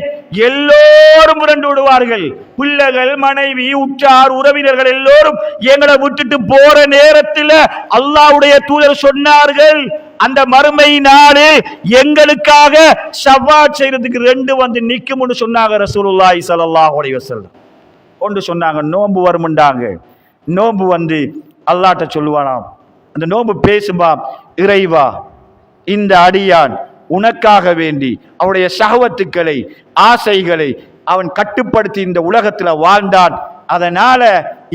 எல்லோரும் புரண்டு விடுவார்கள். பிள்ளைகள், மனைவி, உற்றார், உறவினர்கள் எல்லோரும் எங்களை விட்டுட்டு போற நேரத்தில் அல்லாஹ்வுடைய தூதர் சொன்னார்கள், அந்த மறுமை நாளே எங்களுக்காக ஷஃபாஅத் செய்யறதுக்கு ரெண்டு வந்து நிக்கும்னு சொன்னாங்க ரசூலுல்லாஹி ஸல்லல்லாஹு அலைஹி வஸல்லம். ஒன்று சொன்னாங்க, நோன்பு வருமுண்டாங்க. நோன்பு வந்து அல்லாஹ்ட்ட சொல்லுவானாம், அந்த நோன்பு பேசுமா, இறைவா இந்த அடியான் உனக்காக வேண்டி அவனுடைய ஷஹவத்துக்களை, ஆசைகளை அவன் கட்டுப்படுத்தி இந்த உலகத்துல வாழ்ந்தான், அதனால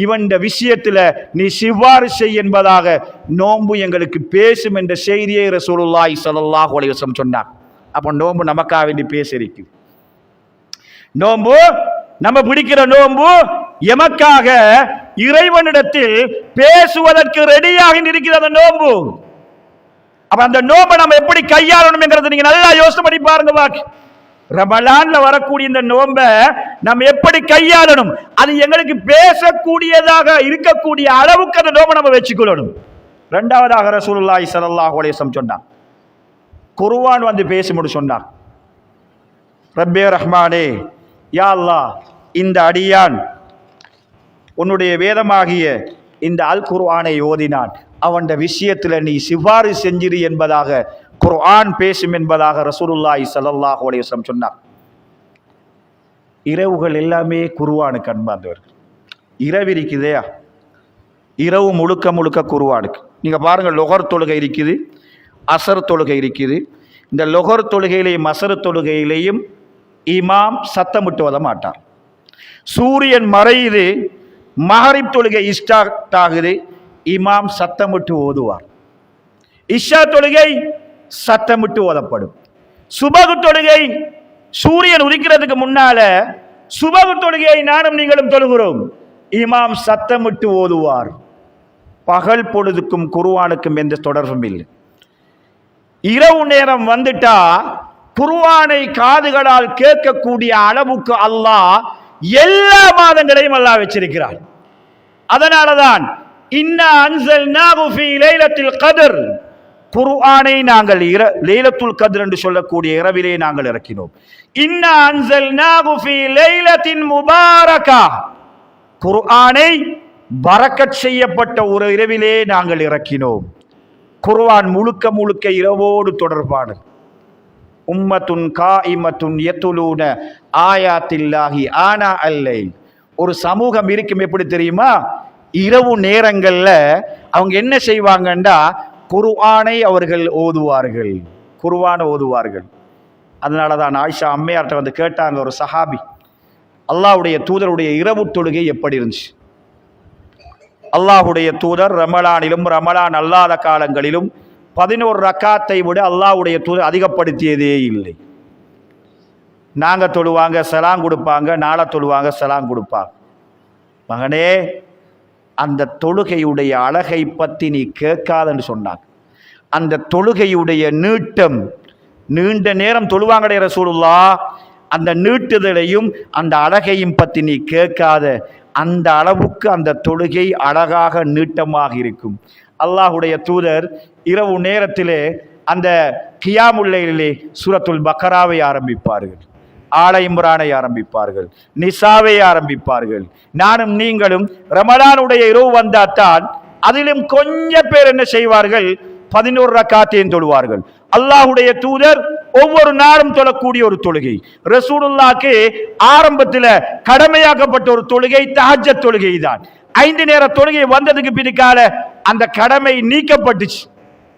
இவன் விஷயத்துல நீ சிபாரிசு செய் என்பதாக நோன்பு எங்களுக்கு பேசும் என்ற செய்தியை ரசூலுல்லாஹி ஸல்லல்லாஹு அலைஹி வஸல்லம் சொன்னார். அப்ப நோன்பு நமக்காக வேண்டி பேசிருக்கு. நோன்பு நம்ம பிடிக்கிற நோன்பு எமக்காக இறைவனிடத்தில் பேசுவதற்கு ரெடியாக இருக்கிற அந்த நோன்பு. அப்ப அந்த நோன்பை நம்ம எப்படி கையாளணும் என்கிறத நீங்க நல்லா யோசனை பண்ணி பாருங்க. பாக்கி ரமலான்ல வரக்கூடிய இந்த நோன்பை நம்ம எப்படி கையாளணும், அது எங்களுக்கு பேசக்கூடியதாக இருக்கக்கூடிய அளவுக்கு அந்த நோன்பை நம்ம வச்சுக்கொள்ளணும். இரண்டாவதாக ரசூலுல்லாஹி ஸல்லல்லாஹு அலைஹி வஸல்லம் சொன்னார், குர்ஆன் வந்து பேசி முடிச்சு சொன்னார், ரப்பே ரஹ்மானே, யா அல்லாஹ் இந்த அடியான் உன்னுடைய வேதமாகிய இந்த அல் குர்ஆனை ஓதினான், அவன் விஷயத்துல நீ சிபாரிசு செஞ்சிரு என்பதாக குர்ஆன் பேசும் என்பதாக ரசூலுல்லாஹி ஸல்லல்லாஹு அலைஹி வஸல்லம் சொன்னார். இரவுகள் எல்லாமே குர்ஆனுக்கு அன்பார்ந்தவர்கள். இரவு இருக்குதே, இரவு முழுக்க முழுக்க குர்ஆனுக்கு. நீங்க பாருங்க, லொஹர் தொழுகை இருக்குது, அசர் தொழுகை இருக்குது. இந்த லொஹர் தொழுகையிலையும் அசர் தொழுகையிலையும் இமாம் சத்தமிட்டு வர மாட்டார். சூரியன் மறையுது, மகரிப் தொழுகை ஸ்டார்ட் ஆகுது, இமாம் சத்தமிட்டு ஓதுவார். இஷா தொழுகை சத்தமிட்டு ஓதப்படும். சுபகு தொழுகை சூரியன் உதிக்கிறதுக்கு முன்னால சுபகு தொழுகையை நானும் நீங்களும் தொழுகிறோம், இமாம் சத்தமிட்டு ஓதுவார். பகல் பொழுதுக்கும் குர்ஆனுக்கும் எந்த தொடர்பும் இல்லை. இரவு நேரம் வந்துட்டா குர்ஆனை காதுகளால் கேட்கக்கூடிய அளவுக்கு அல்லாஹ் எல்லா மாதங்களையும் அல்லாஹ் வச்சிருக்கிறார். அதனாலதான் இன்னா அன்ஸல்நாஹு ஃபீ லைலத்தில் கத்ர், குர்ஆனை நாங்கள் லைலத்துல் கத்ர் என்று சொல்லக்கூடிய இரவிலே நாங்கள் இறக்கினோம். இன்னா அன்ஸல்நாஹு ஃபீ லைலத்தின் முபாரகா, குர்ஆனை பரக்கத் செய்யப்பட்ட ஒரு இரவிலே நாங்கள் இறக்கினோம். குர்ஆன் முழுக்க முழுக்க இரவோடு தொடர்பானது. உம்மத்துன் காயிமத்துன் யத்லூன ஆயாத்தில்லாஹி ஆனா அல்லைல், ஒரு சமூகம் இருக்கும் எப்படி தெரியுமா? இரவு நேரங்கள்ல அவங்க என்ன செய்வாங்கண்டா குர்ஆனை அவர்கள் ஓதுவார்கள், குர்ஆனை ஓதுவார்கள். அதனால தான் ஆயிஷா அம்மையார்ட்ட வந்து கேட்டாங்க, ஒரு சஹாபி, அல்லாஹ்வுடைய தூதருடைய இரவு தொழுகை எப்படி இருந்துச்சு? அல்லாஹ்வுடைய தூதர் ரமலானிலும் ரமலான் அல்லாத காலங்களிலும் 11 ரக்காத்தை விட அல்லாஹ்வுடைய தூதர் அதிகப்படுத்தியதே இல்லை. நாங்க தொழுவாங்க சலாம் கொடுப்பாங்க, நாளை தொழுவாங்க சலாம் கொடுப்பாங்க. மகனே, அந்த தொழுகையுடைய அழகை பற்றி நீ கேட்காதன்னு சொன்னாங்க. அந்த தொழுகையுடைய நீட்டம், நீண்ட நேரம் தொழுவாங்கடைய ரசூலுல்லாஹ், அந்த நீட்டுதலையும் அந்த அழகையும் பற்றி நீ கேட்காத, அந்த அளவுக்கு அந்த தொழுகை அழகாக நீட்டமாக இருக்கும். அல்லாஹுடைய தூதர் இரவு நேரத்திலே அந்த கியாமுல் லைலிலே சூரத்துல் பக்கராவை ஆரம்பிப்பார்கள், ஆல இம்ரானை ஆரம்பிப்பார்கள், நிசாவை ஆரம்பிப்பார்கள். நானும் நீங்களும் ரமலானுடைய இரவு வந்தாத்தான் அதிலும் கொஞ்சம் பேர் என்ன செய்வார்கள், 11 ரக்காத்தையும் தொழுவார்கள். அல்லாஹுடைய தூதர் ஒவ்வொரு நாளும் தொழக்கூடிய ஒரு தொழுகை. ரசூலுல்லாஹ்க்கு ஆரம்பத்தில் கடமையாக்கப்பட்ட ஒரு தொழுகை தஹஜ்ஜத் தொழுகை தான். 5 நேர தொழுகை வந்ததுக்கு பின்னால அந்த கடமை நீக்கப்பட்டுச்சு.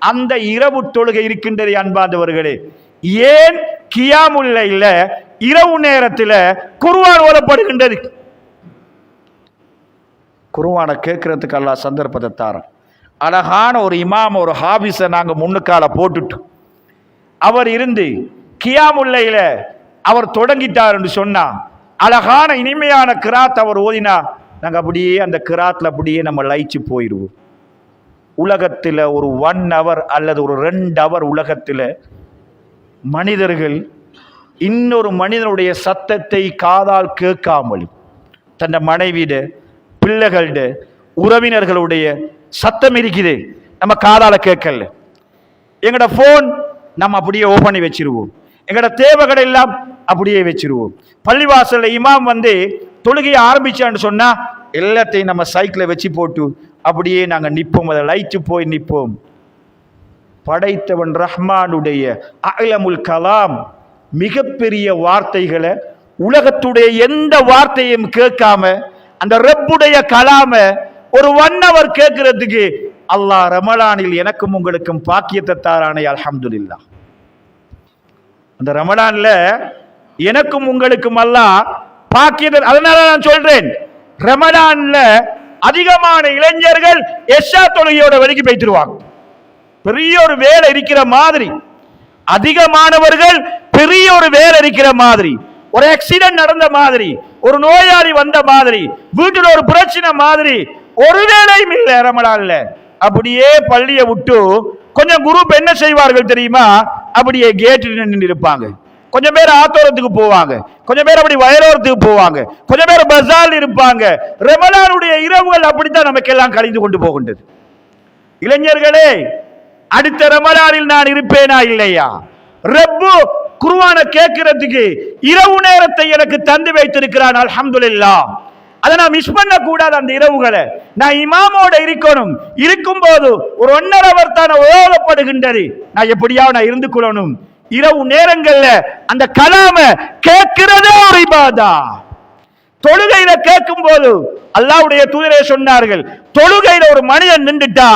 அந்த இரவு தொழுகை இருக்கின்றது அன்பார்ந்தவர்களே. ஏன் கியாமுல் லைல்ல இரவு நேரத்தில் குர்ஆன் ஓதப்படுகின்றது? குர்ஆனை கேட்கறதுக்கு அல்லாஹ் சந்தர்ப்பத்தை தாரான். அழகான ஒரு இமாம், ஒரு ஹாபிஸை நாங்கள் முன்னுக்கால போட்டுட்டு அவர் இருந்து கியாமுல் லைல அவர் தொடங்கிட்டார் என்று சொன்னா, அழகான இனிமையான கிராத் அவர் ஓதினா, நாங்கள் அப்படியே அந்த கிராத்தில் அப்படியே நம்ம லயிச்சு போயிடுவோம். உலகத்தில் ஒரு 1 hour அல்லது ஒரு 2 hour உலகத்தில் மனிதர்கள் இன்னொரு மனிதனுடைய சத்தத்தை காதால் கேட்காமல், தன் மனைவிட, பிள்ளைகளோட, உறவினர்களுடைய சத்தம் இருக்குது, நம்ம காதால கேட்கல. எங்கட போன் நம்ம அப்படியே ஓபன் பண்ணி வச்சிருவோம், எங்கட தேவைகளை எல்லாம் அப்படியே வச்சிருவோம். பள்ளிவாசல்ல இமாம் வந்து தொழுகையை ஆரம்பிச்சான்னு சொன்னா எல்லாத்தையும் நம்ம சைக்கிளை வச்சு போட்டு அப்படியே நாங்க நிற்போம், அதை லைட்டு போய் நிற்போம். படைத்தவன் ரஹ்மானுடைய அலமுல் கலாம், மிகப்பெரிய வார்த்தைகளை உலகத்துடைய எந்த வார்த்தையும் கேட்காம அந்த ரப்புடைய கலாம ஒரு 1 hour கேட்கறதுக்கு அல்லாஹ் ரமலானில் எனக்கும் உங்களுக்கும் பாக்கியத்தை தாரானே, அல்ஹம்துலில்லாஹ். அந்த ரமலான்ல எனக்கும் உங்களுக்கும் அல்லாஹ் பாக்கியத்தை, அதனால நான் சொல்றேன், ரமலான்ல அதிகமான இளைஞர்கள் எஷா தொழுகையோட வரைக்கும் போய்த்துருவாங்க. பெரிய ஒரு வேலை இருக்கிற மாதிரி, அதிகமானவர்கள் பெரிய ஒரு வேலை இருக்கிற மாதிரி, ஒரு ஆக்சிடென்ட் நடந்த மாதிரி, ஒரு நோயாளி வந்த மாதிரி, வீட்டில் ஒரு பிரச்சனை மாதிரி, ஒரு வேலையும் இல்லை ரமலான்ல. அப்படியே பள்ளியை விட்டு கொஞ்சம் குரூப் என்ன செய்வார்கள் தெரியுமா, அப்படியே கேட்டு நின்று இருப்பாங்க. கொஞ்சம் பேர் ஆத்தோரத்துக்கு போவாங்க, கொஞ்சம் பேர் அப்படி வயலோரத்துக்கு போவாங்க, கொஞ்சம் பேர் பஸார் இருப்பாங்க. ரமலானுடைய இரவுகள் அப்படித்தான் நமக்கு எல்லாம் கழிந்து கொண்டு போகின்றது. இளைஞர்களே, அடுத்த ரமலானில் நான் இருப்பேனா இல்லையா? ரப்பு குர்ஆனை கேட்கிறதுக்கு இரவு நேரத்தை எனக்கு தந்து வைத்திருக்கிறான், அல்ஹம்துலில்லாஹ். அதை நான் மிஸ் பண்ண கூடாது. அந்த இரவுகளை நான் இமாமோட இருக்கணும். இருக்கும்போது ஒரு 1 hour தான் ஓதப்படுகின்றது, நான் எப்படியாவது நான் இருந்து கொள்ளணும். இரவு நேரங்கள்ல அந்த கலாம கேட்கிறதே ஒரு இபாதா. தொழுகையில கேட்கும் போது அல்லாஹ்வுடைய தூதரே சொன்னார்கள், தொழுகையில ஒரு மனிதன் நின்றுட்டா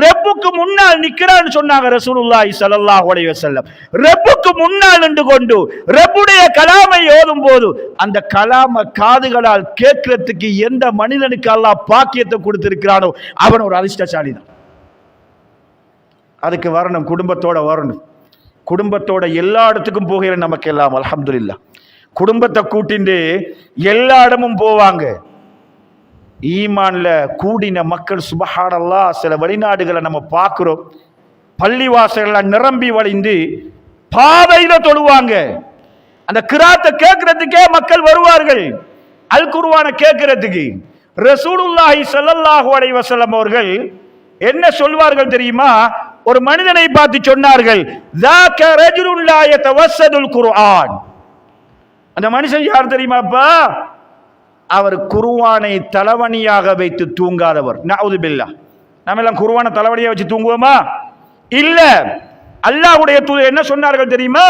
ரப்புக்கு முன்னால் நிக்கிறான்னு சொன்னாங்க ரசூலுல்லாஹி ஸல்லல்லாஹு அலைஹி வஸல்லம். ரப்புக்கு முன்னால் நின்று கொண்டு ரப்புடைய கலாமை ஓதும் போது அந்த கலாம காதுகளால் கேட்கிறதுக்கு எந்த மனிதனுக்கு அல்லாஹ் பாக்கியத்தை கொடுத்திருக்கிறானோ அவன் ஒரு அதிர்ஷ்டசாலி தான். அதுக்கு வரணும், குடும்பத்தோட வரணும். குடும்பத்தோட எல்லா இடத்துக்கும் போகிற நமக்கு எல்லாம் அல்ஹம்துலில்லாஹ். குடும்பத்தை கூட்டிண்டு எல்லா இடமும் போவாங்க. ஈமான்ல கூடின மக்கள் சுபஹானல்லாஹ். சில வெளிநாடுகளை நம்ம பார்க்கிறோம், பள்ளிவாசல்கள் நிரம்பி வழிந்து பாதையில தொழுவாங்க. அந்த கிராத்தை கேட்கறதுக்கே மக்கள் வருவார்கள், அல் குர்ஆனை கேட்கறதுக்கு. ரசூலுல்லாஹி ஸல்லல்லாஹு அலைஹி வஸல்லம் அவர்கள் என்ன சொல்வார்கள் தெரியுமா? ஒரு மனிதனை பார்த்து சொன்னார்கள், ذاك رجل لا يتوسد القرآن. அந்த மனுஷன் யார் தெரியுமாப்பா? அவர் குர்ஆனை தலவணியாக வைத்து தூங்காதவர். நஅூது பில்லாஹ். நாம எல்லாம் குர்ஆனை தலவணியா வச்சு தூங்குவோமா? இல்ல. அல்லாஹ்வுடைய தூதர் என்ன சொன்னார்கள் தெரியுமா?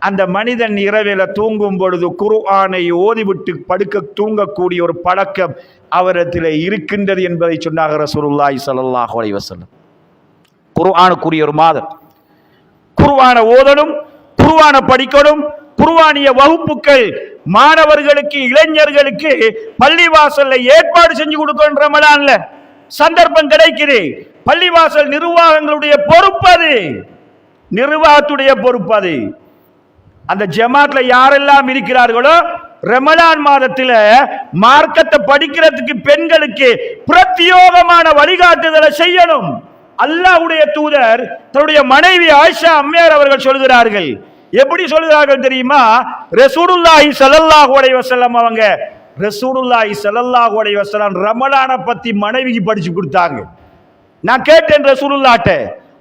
அந்த மனிதன் இரவில தூங்கும் பொழுது குர்ஆனை ஓதிவிட்டு படுக்க தூங்கக்கூடிய ஒரு பழக்கம் அவரிடத்தில் இருக்கின்றது என்பதை சொன்னாங்க ரசூலுல்லாஹி ஸல்லல்லாஹு அலைஹி வஸல்லம். குர்ஆனுக்குரிய ஒரு மாதம், குர்ஆனை ஓதணும், குர்ஆனை படிக்கணும், குர்ஆனிய வகுப்புகள் மாணவர்களுக்கு இளைஞர்களுக்கு பள்ளிவாசல்ல ஏற்பாடு செஞ்சு கொடுக்கணும். ரமலான்ல சந்தர்ப்பம் கிடைக்குது. பள்ளிவாசல் நிர்வாகங்களுடைய பொறுப்பு அது, நிர்வாகத்துடைய பொறுப்பு அது. அந்த ஜமாத்ல யாரெல்லாம் இருக்கிறார்களோ ரமலான் மாதத்தில் மார்க்கத்தை படிக்கிறதுக்கு பெண்களுக்கு பிரத்யோகமான வழிகாட்டுதலை செய்யணும். அல்லாஹ்வுடைய தூதர் தன்னுடைய மனைவி ஆயிஷா அம்மையார் அவர்கள் சொல்கிறார்கள். எப்படி சொல்கிறார்கள் தெரியுமா? ரசூலுல்லாஹி ஸல்லல்லாஹு அலைஹி வஸல்லம் அவங்க ரசூலுல்லாஹி ஸல்லல்லாஹு அலைஹி வஸல்லம் ரமலானை பத்தி மனைவிக்கு படிச்சு கொடுத்தாங்க. நான் கேட்டேன் ரசூலுல்லாஹ்ட்ட,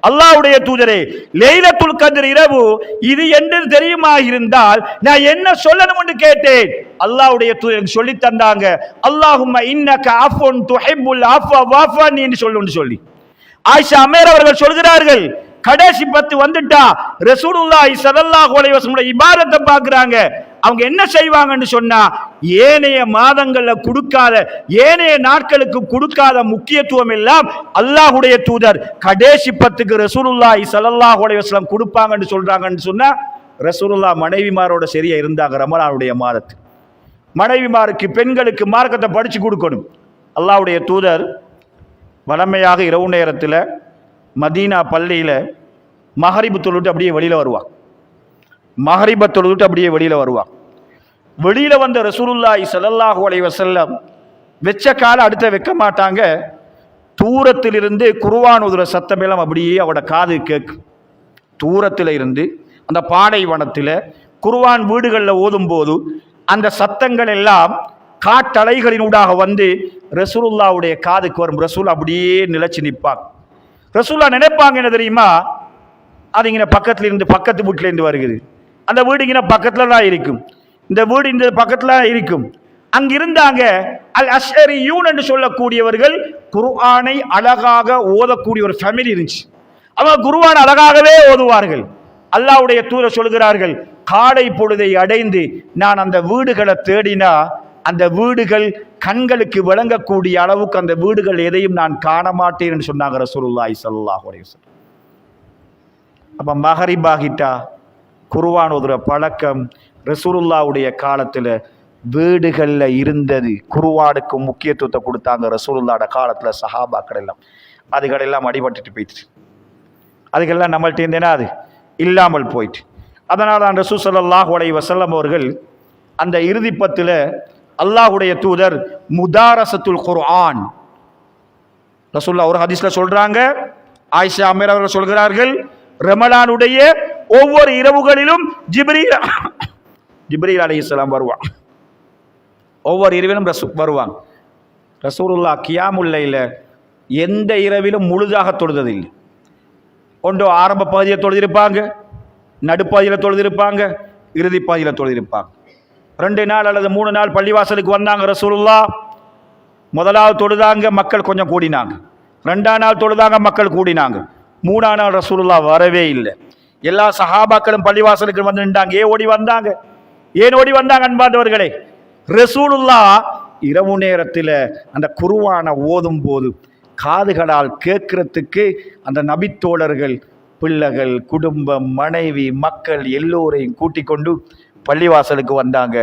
அல்லாஹ்வுடைய தூதரே, லைலத்துல் கத்ர் இரவு இது என்று தெரியுமா இருந்தால் நான் என்ன சொல்லணும் என்று கேட்டேன். அல்லாஹ்வுடைய தூதர் சொல்லி தந்தாங்க, அல்லாஹும்ம இன்னக அஃபுன் துஹிப்புல் அஃவ வஃபனி என்று சொல்லி. ஆயிஷா அம்மையார் அவர்கள் சொல்கிறார்கள், கடைசி 10 வந்துட்டா ரசூலுல்லாஹி ஸல்லல்லாஹு அலைஹி வஸல்லம் இபாதத்தை பார்க்கறாங்க. அவங்க என்ன செய்வாங்கன்னு சொன்னா, ஏனைய மாதங்கள்ல கொடுக்காத, ஏனைய நாட்களுக்கு கொடுக்காத முக்கியத்துவம் எல்லாம் அல்லாஹ்வுடைய தூதர் கடைசி 10க்கு ரசூலுல்லாஹி ஸல்லல்லாஹு அலைஹி வஸல்லம் கொடுப்பாங்கன்னு சொல்றாங்கன்னு சொன்னா, ரசூலுல்லாஹ் மனைவிமாரோட சரியா இருந்தாங்க. ரமலானுடைய மாதத்து மனைவிமாருக்கு பெண்களுக்கு மார்க்கத்தை படிச்சு கொடுக்கணும். அல்லாஹ்வுடைய தூதர் வளமையாக இரவு நேரத்தில் மதீனா பள்ளியில் மகரிபு தொழுட்டு அப்படியே வெளியில் வருவான். மகரிபை தொழுதுட்டு அப்படியே வெளியில் வருவான். வெளியில் வந்த ரசூலுல்லாஹி ஸல்லல்லாஹு அலைஹி வஸல்லம் வெச்ச கால அடுத்த வைக்க மாட்டாங்க. தூரத்திலிருந்து குர்ஆன் ஓதுற சத்தம் எல்லாம் அப்படியே அவட காது கேட்கும். தூரத்தில் இருந்து அந்த பாலைவனத்தில் குர்ஆன் வீடுகளில் ஓதும் போது அந்த சத்தங்கள் எல்லாம் காட்டலைகளினூடாக வந்து ரசூலுல்லாஹ்வுடைய காதுக்கு வரும். ரசூல் அப்படியே நிலைச்சு நிற்பாங்க. ரசூலா நினைப்பாங்க என்ன தெரியுமா? அது இங்கே பக்கத்துல இருந்து, பக்கத்து வீட்டுல இருந்து வருகிறது. அந்த வீடு இங்கே பக்கத்துல தான் இருக்கும், இந்த வீடு இந்த பக்கத்துல இருக்கும். அங்க இருந்தாங்க அல் அஷ்அரியூன் என்று சொல்லக்கூடியவர்கள் குர்ஆனை அழகாக ஓதக்கூடிய ஒரு ஃபேமிலி இருந்துச்சு. அவங்க குர்ஆன் அழகாகவே ஓதுவார்கள். அல்லாஹ்வுடைய தூதர் சொல்கிறார்கள், காலை பொழுதை அடைந்து நான் அந்த வீடுகளை தேடினா அந்த வீடுகள் கண்களுக்கு விளங்கக்கூடிய அளவுக்கு அந்த வீடுகள் எதையும் நான் காண மாட்டேன் என்று சொன்னாங்க ரசூலுல்லாஹி ஸல்லல்லாஹு அலைஹி வஸல்லம். அப்ப மகரிப் ஆகிட்டா குர்ஆன் ஓதுற பழக்கம் ரசூலுல்லாஹ்வுடைய காலத்தில் வீடுகளில் இருந்தது. குர்ஆனுக்கு முக்கியத்துவத்தை கொடுத்தாங்க ரசூலுல்லாஹ்வோட காலத்தில். சஹாபாக்கள் எல்லாம் அதுகளெல்லாம் அடிபட்டுட்டு போயிட்டு, அதுக்கெல்லாம் நம்மள்ட்ட இருந்தேன்னா அது இல்லாமல் போயிட்டு. அதனால் தான் ரசூல் ஸல்லல்லாஹு அலைஹி வஸல்லம் அவர்கள் அந்த இறுதி 10ல் அல்லாஹ்வுடைய தூதர் முதாரசத்துல் குர்ஆன் ரசூலுல்லாஹ் ஒரு ஹதீஸ்ல சொல்றாங்க. ஆயிஷா அம்மையார் அவர்கள் சொல்கிறார்கள், ரமலானுடைய ஒவ்வொரு இரவுகளிலும் ஜிப்ரீல் அலைஹிஸ்ஸலாம் வருவாங்க. ஒவ்வொரு இரவிலும் வருவாங்க. ரசூலுல்லாஹ் கியாமுல் லைல எந்த இரவிலும் முழுதாக தொழுததில்லை. ஒன்றோ ஆரம்ப பகுதியை தொழுதிருப்பாங்க, நடுப்பகுதியில் தொழுதிருப்பாங்க, இறுதி பகுதியில் தொழுதிருப்பாங்க. 2 நாள் அல்லது 3 நாள் பள்ளிவாசலுக்கு வந்தாங்க ரசூலுல்லாஹ். முதலாவது தொழுதாங்க, மக்கள் கொஞ்சம் கூடினாங்க. 2ஆம் நாள் தொழுதாங்க, மக்கள் கூடினாங்க. 3ஆம் நாள் ரசூலுல்லாஹ் வரவே இல்லை. எல்லா சஹாபாக்களும் பள்ளிவாசலுக்கு வந்து நின்றாங்க. ஏன் ஓடி வந்தாங்க அன்பார்ந்தவர்களே? ரசூலுல்லாஹ் இரவு நேரத்தில் அந்த குர்ஆனை ஓதும் போது காதுகளால் கேட்கறதுக்கு அந்த நபித்தோழர்கள் பிள்ளைகள், குடும்பம், மனைவி, மக்கள் எல்லோரையும் கூட்டிக் கொண்டு பள்ளிவாசலுக்கு வந்தாங்க.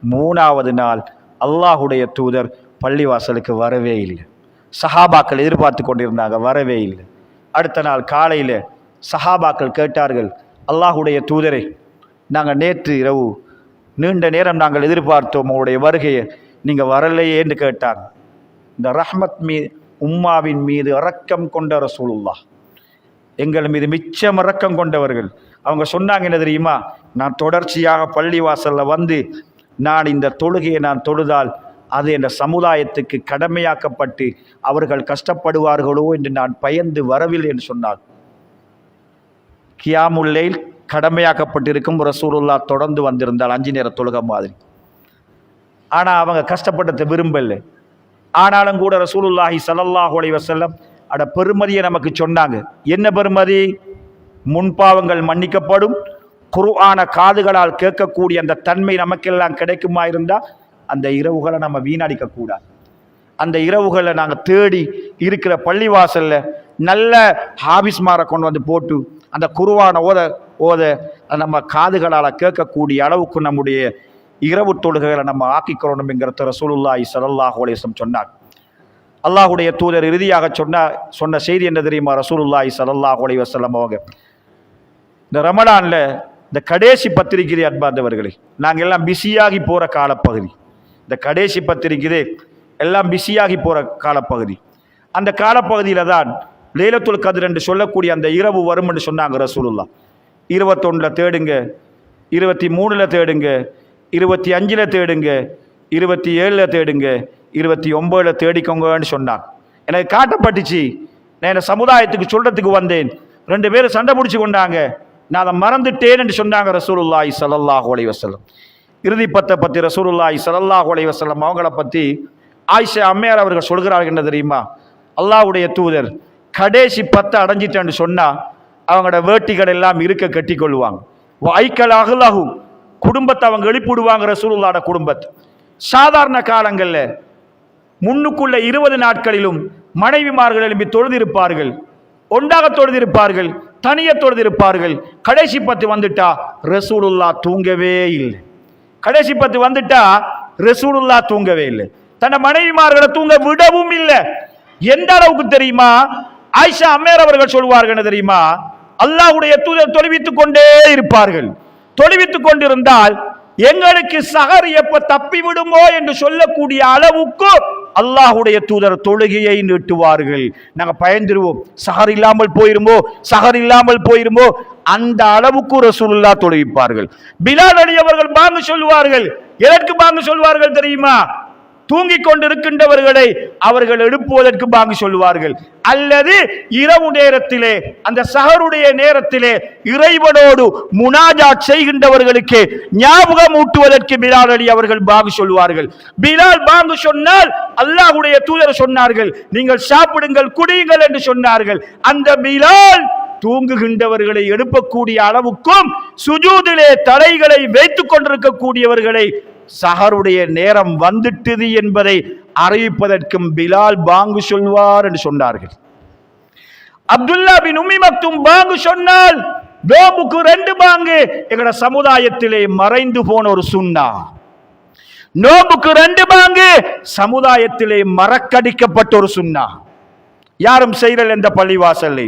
3ஆவது நாள் அல்லாஹ்வுடைய தூதர் பள்ளிவாசலுக்கு வரவே இல்லை. சஹாபாக்கள் எதிர்பார்த்து கொண்டிருந்தாங்க, வரவே இல்லை. அடுத்த நாள் காலையில் சஹாபாக்கள் கேட்டார்கள், அல்லாஹ்வுடைய தூதரை, நாங்கள் நேற்று இரவு நீண்ட நேரம் நாங்கள் எதிர்பார்த்தோம் உங்களுடைய வருகையை, நீங்கள் வரலையேன்னு கேட்டாங்க. இந்த ரஹ்மத் உம்மாவின் மீது இரக்கம் கொண்ட ரசூலுல்லாஹ், எங்கள் மீது மிச்சம் இரக்கம் கொண்டவர்கள். அவங்க சொன்னாங்க என்ன தெரியுமா? நான் தொடர்ச்சியாக பள்ளிவாசலில் வந்து நான் இந்த தொழுகையை நான் தொழுதால் அது என்ற சமுதாயத்துக்கு கடமையாக்கப்பட்டு அவர்கள் கஷ்டப்படுவார்களோ என்று நான் பயந்து வரவில்லை என்று சொன்னார். கியாமுல் லைல் கடமையாக்கப்பட்டிருக்கும் ரசூலுல்லாஹ் தொடர்ந்து வந்திருந்தால் 5 நேர தொழுகை மாதிரி. ஆனால் அவங்க கஷ்டப்பட்டதை விரும்பலை. ஆனாலும் கூட ரசூலுல்லாஹி ஸல்லல்லாஹு அலைஹி வஸல்லம் அட பெருமதியை நமக்கு சொன்னாங்க. என்ன பெருமதி? முன்பாவங்கள் மன்னிக்கப்படும், குர்ஆன காதுகளால் கேட்கக்கூடிய அந்த தன்மை நமக்கெல்லாம் கிடைக்குமா இருந்தால் அந்த இரவுகளை நம்ம வீணடிக்கக்கூடாது. அந்த இரவுகளை நாங்கள் தேடி இருக்கிற பள்ளிவாசலில் நல்ல ஹாபிஸ்மாரை கொண்டு வந்து போட்டு அந்த குர்ஆன ஓத நம்ம காதுகளால் கேட்கக்கூடிய அளவுக்கு நம்முடைய இரவு தொழுகைகளை நம்ம ஆக்கிக்கிறோம் என்கிறத ரசூலுல்லாஹி ஸல்லல்லாஹு அலைஹி வஸல்லம் சொன்னார். அல்லாஹுடைய தூதர் இறுதியாக சொன்ன செய்தி என்ன தெரியுமா? ரசூலுல்லாஹி ஸல்லல்லாஹு அலைஹி வஸல்லம் அவங்க இந்த ரமலானில் இந்த கடைசி பத்திரிகை அன்பார்ந்தவர்களே, நாங்கள் எல்லாம் பிஸியாகி போகிற காலப்பகுதி. இந்த கடைசி பத்திரிகை எல்லாம் பிஸியாகி போகிற காலப்பகுதி. அந்த காலப்பகுதியில் தான் லைலத்துல் கத்ர் என்று சொல்லக்கூடிய அந்த இரவு வரும் என்று சொன்னாங்க ரசூலுல்லாஹ். 21 தேடுங்க, 23 தேடுங்க, 25 தேடுங்க, 27 தேடுங்க, 29 தேடிக்கோங்கன்னு சொன்னாங்க. எனக்கு காட்டப்பட்டுச்சு. நான் என்ன சமுதாயத்துக்கு சொல்றதுக்கு வந்தேன். 2 பேரும் சண்டை பிடிச்சி கொண்டாங்க. நான் அதை மறந்துட்டேன் என்று சொன்னாங்க ரசூலுல்லாஹி ஸல்லல்லாஹு அலைஹி வஸல்லம். இறுதி பத்தி ரசூலுல்லாஹி ஸல்லல்லாஹு அலைஹி வஸல்லம் அவங்கள பற்றி ஆயிஷா அம்மையார் அவர்கள் சொல்கிறார்கள் என்ன தெரியுமா? அல்லாஹ்வுடைய தூதர் கடைசி 10 அடைஞ்சிட்டேன்னு சொன்னா அவங்களோட வேட்டிகள் எல்லாம் இருக்க கட்டி கொள்வாங்க. ஐக்கல் அகலகு குடும்பத்தை அவங்க எழுப்பிடுவாங்க. ரசூலுல்லாஹ்வோட குடும்பத்தை சாதாரண காலங்களில் முன்னுக்குள்ள 20 நாட்களிலும் மனைவிமார்கள் எழுப்பி தொழுதிருப்பார்கள், ஒன்றாக தொழுதிருப்பார்கள், தனிய தொழுதிருப்பார்கள். கடைசி 10 வந்துட்டா ரசூலுல்லாஹ் தூங்கவே இல்லை. கடைசி 10 வந்துட்டா ரசூலுல்லாஹ் தூங்கவே இல்லை. தன்னை மனைவிமார்களை தூங்க விடவும் இல்லை. எந்த அளவுக்கு தெரியுமா? ஆயிஷா அம்மையார் அவர்கள் சொல்வார்கள் என்ன தெரியுமா? அல்லாஹ்வுடைய தூதர் தொழுவித்துக் கொண்டே இருப்பார்கள். தொழுவித்துக் கொண்டிருந்தால் எங்களுக்கு சஹர் எப்ப தப்பி விடுமோ என்று சொல்லக்கூடிய அளவுக்கு அல்லாஹ்வுடைய தூதர் தொழுகையை நீட்டுவார்கள். நாங்க பயந்துருவோம், சஹர் இல்லாமல் போயிருமோ அந்த அளவுக்கு ரசூலுல்லாஹ் தொழுவிப்பார்கள். பிலால் அலி அவர்கள் பாங்கு சொல்வார்கள். எதற்கு பாங்கு சொல்வார்கள் தெரியுமா? தூங்கிக் கொண்டிருக்கின்றவர்களை அவர்கள் எழுப்புவதற்கு பாங்கு சொல்வார்கள். அல்லது இரவு நேரத்திலே அந்த சஹருடைய நேரத்திலே இறைவனோடு முனாஜாத் செய்கின்றவர்களுக்கு ஞாபகம் ஊட்டுவதற்கு பிலால் அலி அவர்கள் பாங்கு சொல்வார்கள். பிலால் பாங்கு சொன்னால் அல்லாஹ்வுடைய தூதர் சொன்னார்கள், நீங்கள் சாப்பிடுங்கள், குடியுங்கள் என்று சொன்னார்கள். அந்த பிலால் தூங்குகின்றவர்களை எழுப்பக்கூடிய அளவுக்கும் சுஜூதிலே தலைகளை வைத்துக் கொண்டிருக்கக்கூடியவர்களை சஹருடைய நேரம் வந்துட்டது என்பதை அறிவிப்பதற்கும் பிலால் பாங்கு சொல்வார் என்று சொன்னார்கள். அப்துல்லா பின் உம்மி மக்தும் பாங்கு சொன்னால் நோம்புக்கு 2 பாங்கு எங்கட சமுதாயத்திலே மறைந்து போன ஒரு சுன்னா. நோம்புக்கு 2 பாங்கு சமுதாயத்திலே மறக்கடிக்கப்பட்ட ஒரு சுன்னா. யாரும் செய்யல. எந்த பள்ளிவாசல்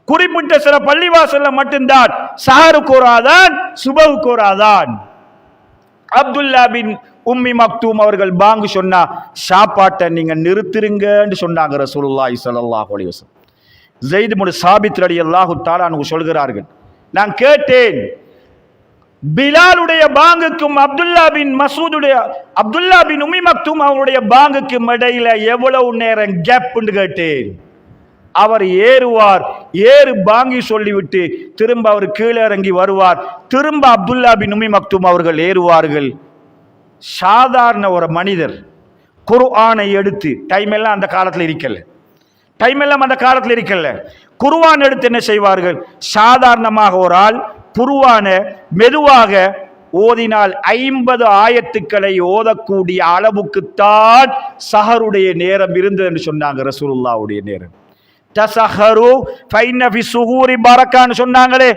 குறிப்பிட்ட சில பள்ளிவாசல்ல மட்டும்தான் சஹருக்கு ஒரு ஆதான், சுபஹுக்கு ஒரு ஆதான். அப்துல்லா பின் உம்மி மக்தூம் அவர்கள் பாங்கு சொன்னா சாப்பாட்டை நீங்க நிறுத்திருங்கன்னு சொன்னாங்க ரசூலுல்லாஹி ஸல்லல்லாஹு அலைஹி வஸல்லம். ஸைத் இப்னு சாபித் ரலியல்லாஹு தஆலா அன்ஹு சொல்கிறார்கள், நான் கேட்டேன் பிலாலுடைய பாங்குக்கும் அப்துல்லா பின் உம்மி மக்தூம் அவருடைய பாங்குக்கும் இடையில எவ்வளவு நேரம் கேப்னு கேட்டேன். அவர் ஏறுவார், பாங்கி சொல்லிவிட்டு திரும்ப அவர் கீழே இறங்கி வருவார், திரும்ப அப்துல்லா பின் உம்மி மக்தூம் அவர்கள் ஏறுவார்கள். சாதாரண ஒரு மனிதர் குர்ஆனை எடுத்து டைம் எல்லாம் அந்த காலத்தில் இருக்கல, குர்ஆன் எடுத்து என்ன செய்வார்கள்? சாதாரணமாக ஒரு ஆள் குர்ஆனை மெதுவாக ஓதினால் 50 ஆயத்துக்களை ஓதக்கூடிய அளவுக்குத்தான் சஹருடைய நேரம் இருந்தது என்று சொன்னாங்க ரசூலுல்லாஹ்வுடைய நேரம். தஸஹரு ஃபைன்ன ஃபி ஸுஹூரி பரக்கான்னு சொன்னாங்களே,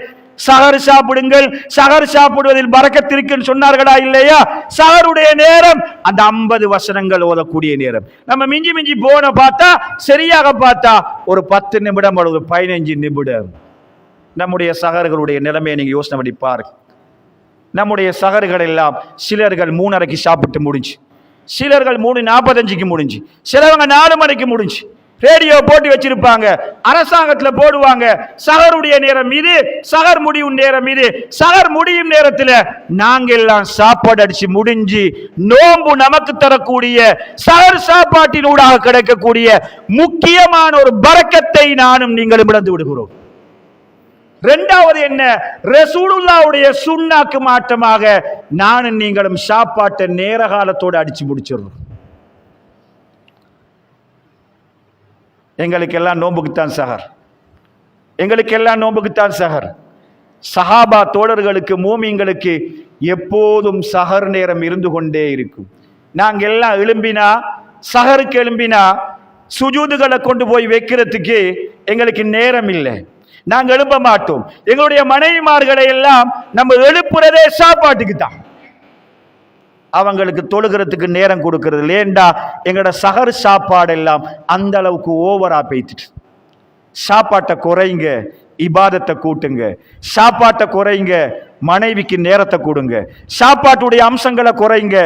சஹர் சாப்பிடுங்கள், சஹர் சாப்பிடுவதில் பரக்கத் இருக்குன்னு சொன்னார்களா இல்லையா? சஹருடைய நேரம் அந்த 50 வசனங்கள் ஓதக்கூடிய நேரம். நம்ம மிஞ்சி போன பார்த்தா, சரியாக பார்த்தா ஒரு 10 நிமிடம் அல்லது 15 நிமிடம். நம்முடைய சஹர்களுடைய நிலைமையை நீங்க யோசனை பண்ணி பாருங்க. நம்முடைய சஹர்கள் எல்லாம் சிலர்கள் 3:30க்கு சாப்பிட்டு முடிஞ்சு, சிலர்கள் 3:45க்கு முடிஞ்சு, சிலவங்க 4 மணிக்கு முடிஞ்சு, ரேடியோ போட்டு வச்சிருப்பாங்க, அரசாங்கத்தில் போடுவாங்க. சஹருடைய நேரம் இது, சஹர் முடியும் நேரம் இது. சஹர் முடியும் நேரத்தில் நாங்க எல்லாம் சாப்பாடு அடிச்சு முடிஞ்சு நோன்பு நமக்கு தரக்கூடிய சஹர் சாப்பாட்டினூடாக கிடைக்கக்கூடிய முக்கியமான ஒரு பரக்கத்தை நானும் நீங்களும் இழந்து விடுகிறோம். இரண்டாவது என்ன? ரசூலுல்லாஹ்வுடைய சுன்னாக்கு மாற்றமாக நானும் நீங்களும் சாப்பாட்டை நேர காலத்தோடு அடிச்சு முடிச்சிடுறோம். எங்களுக்கெல்லாம் நோம்புக்குத்தான் சஹர், எங்களுக்கெல்லாம் நோம்புக்குத்தான் சஹர். சஹாபா தோழர்களுக்கு, மூமின்களுக்கு எப்போதும் சஹர் நேரம் இருந்து கொண்டே இருக்கும். நாங்க எல்லாம் எழும்பினா, சஹருக்கு எழும்பினா சுஜூதுகளை கொண்டு போய் வைக்கிறதுக்கு எங்களுக்கு நேரம் இல்லை, நாங்கள் எழுப்ப மாட்டோம். எங்களுடைய மனைவிமார்களை எல்லாம் நம்ம எழுப்புறதே சாப்பாட்டுக்கு தான், அவங்களுக்கு தொழுகிறதுக்கு நேரம் கொடுக்கிறது லேண்டா. எங்களோட சஹர் சாப்பாடு எல்லாம் அந்த அளவுக்கு ஓவரா போயிட்டு. சாப்பாட்டை குறைங்க, இபாதத்தை கூட்டுங்க. சாப்பாட்டை குறைங்க, மனைவிக்கு நேரத்தை கொடுங்க. சாப்பாட்டுடைய அம்சங்களை குறைங்க,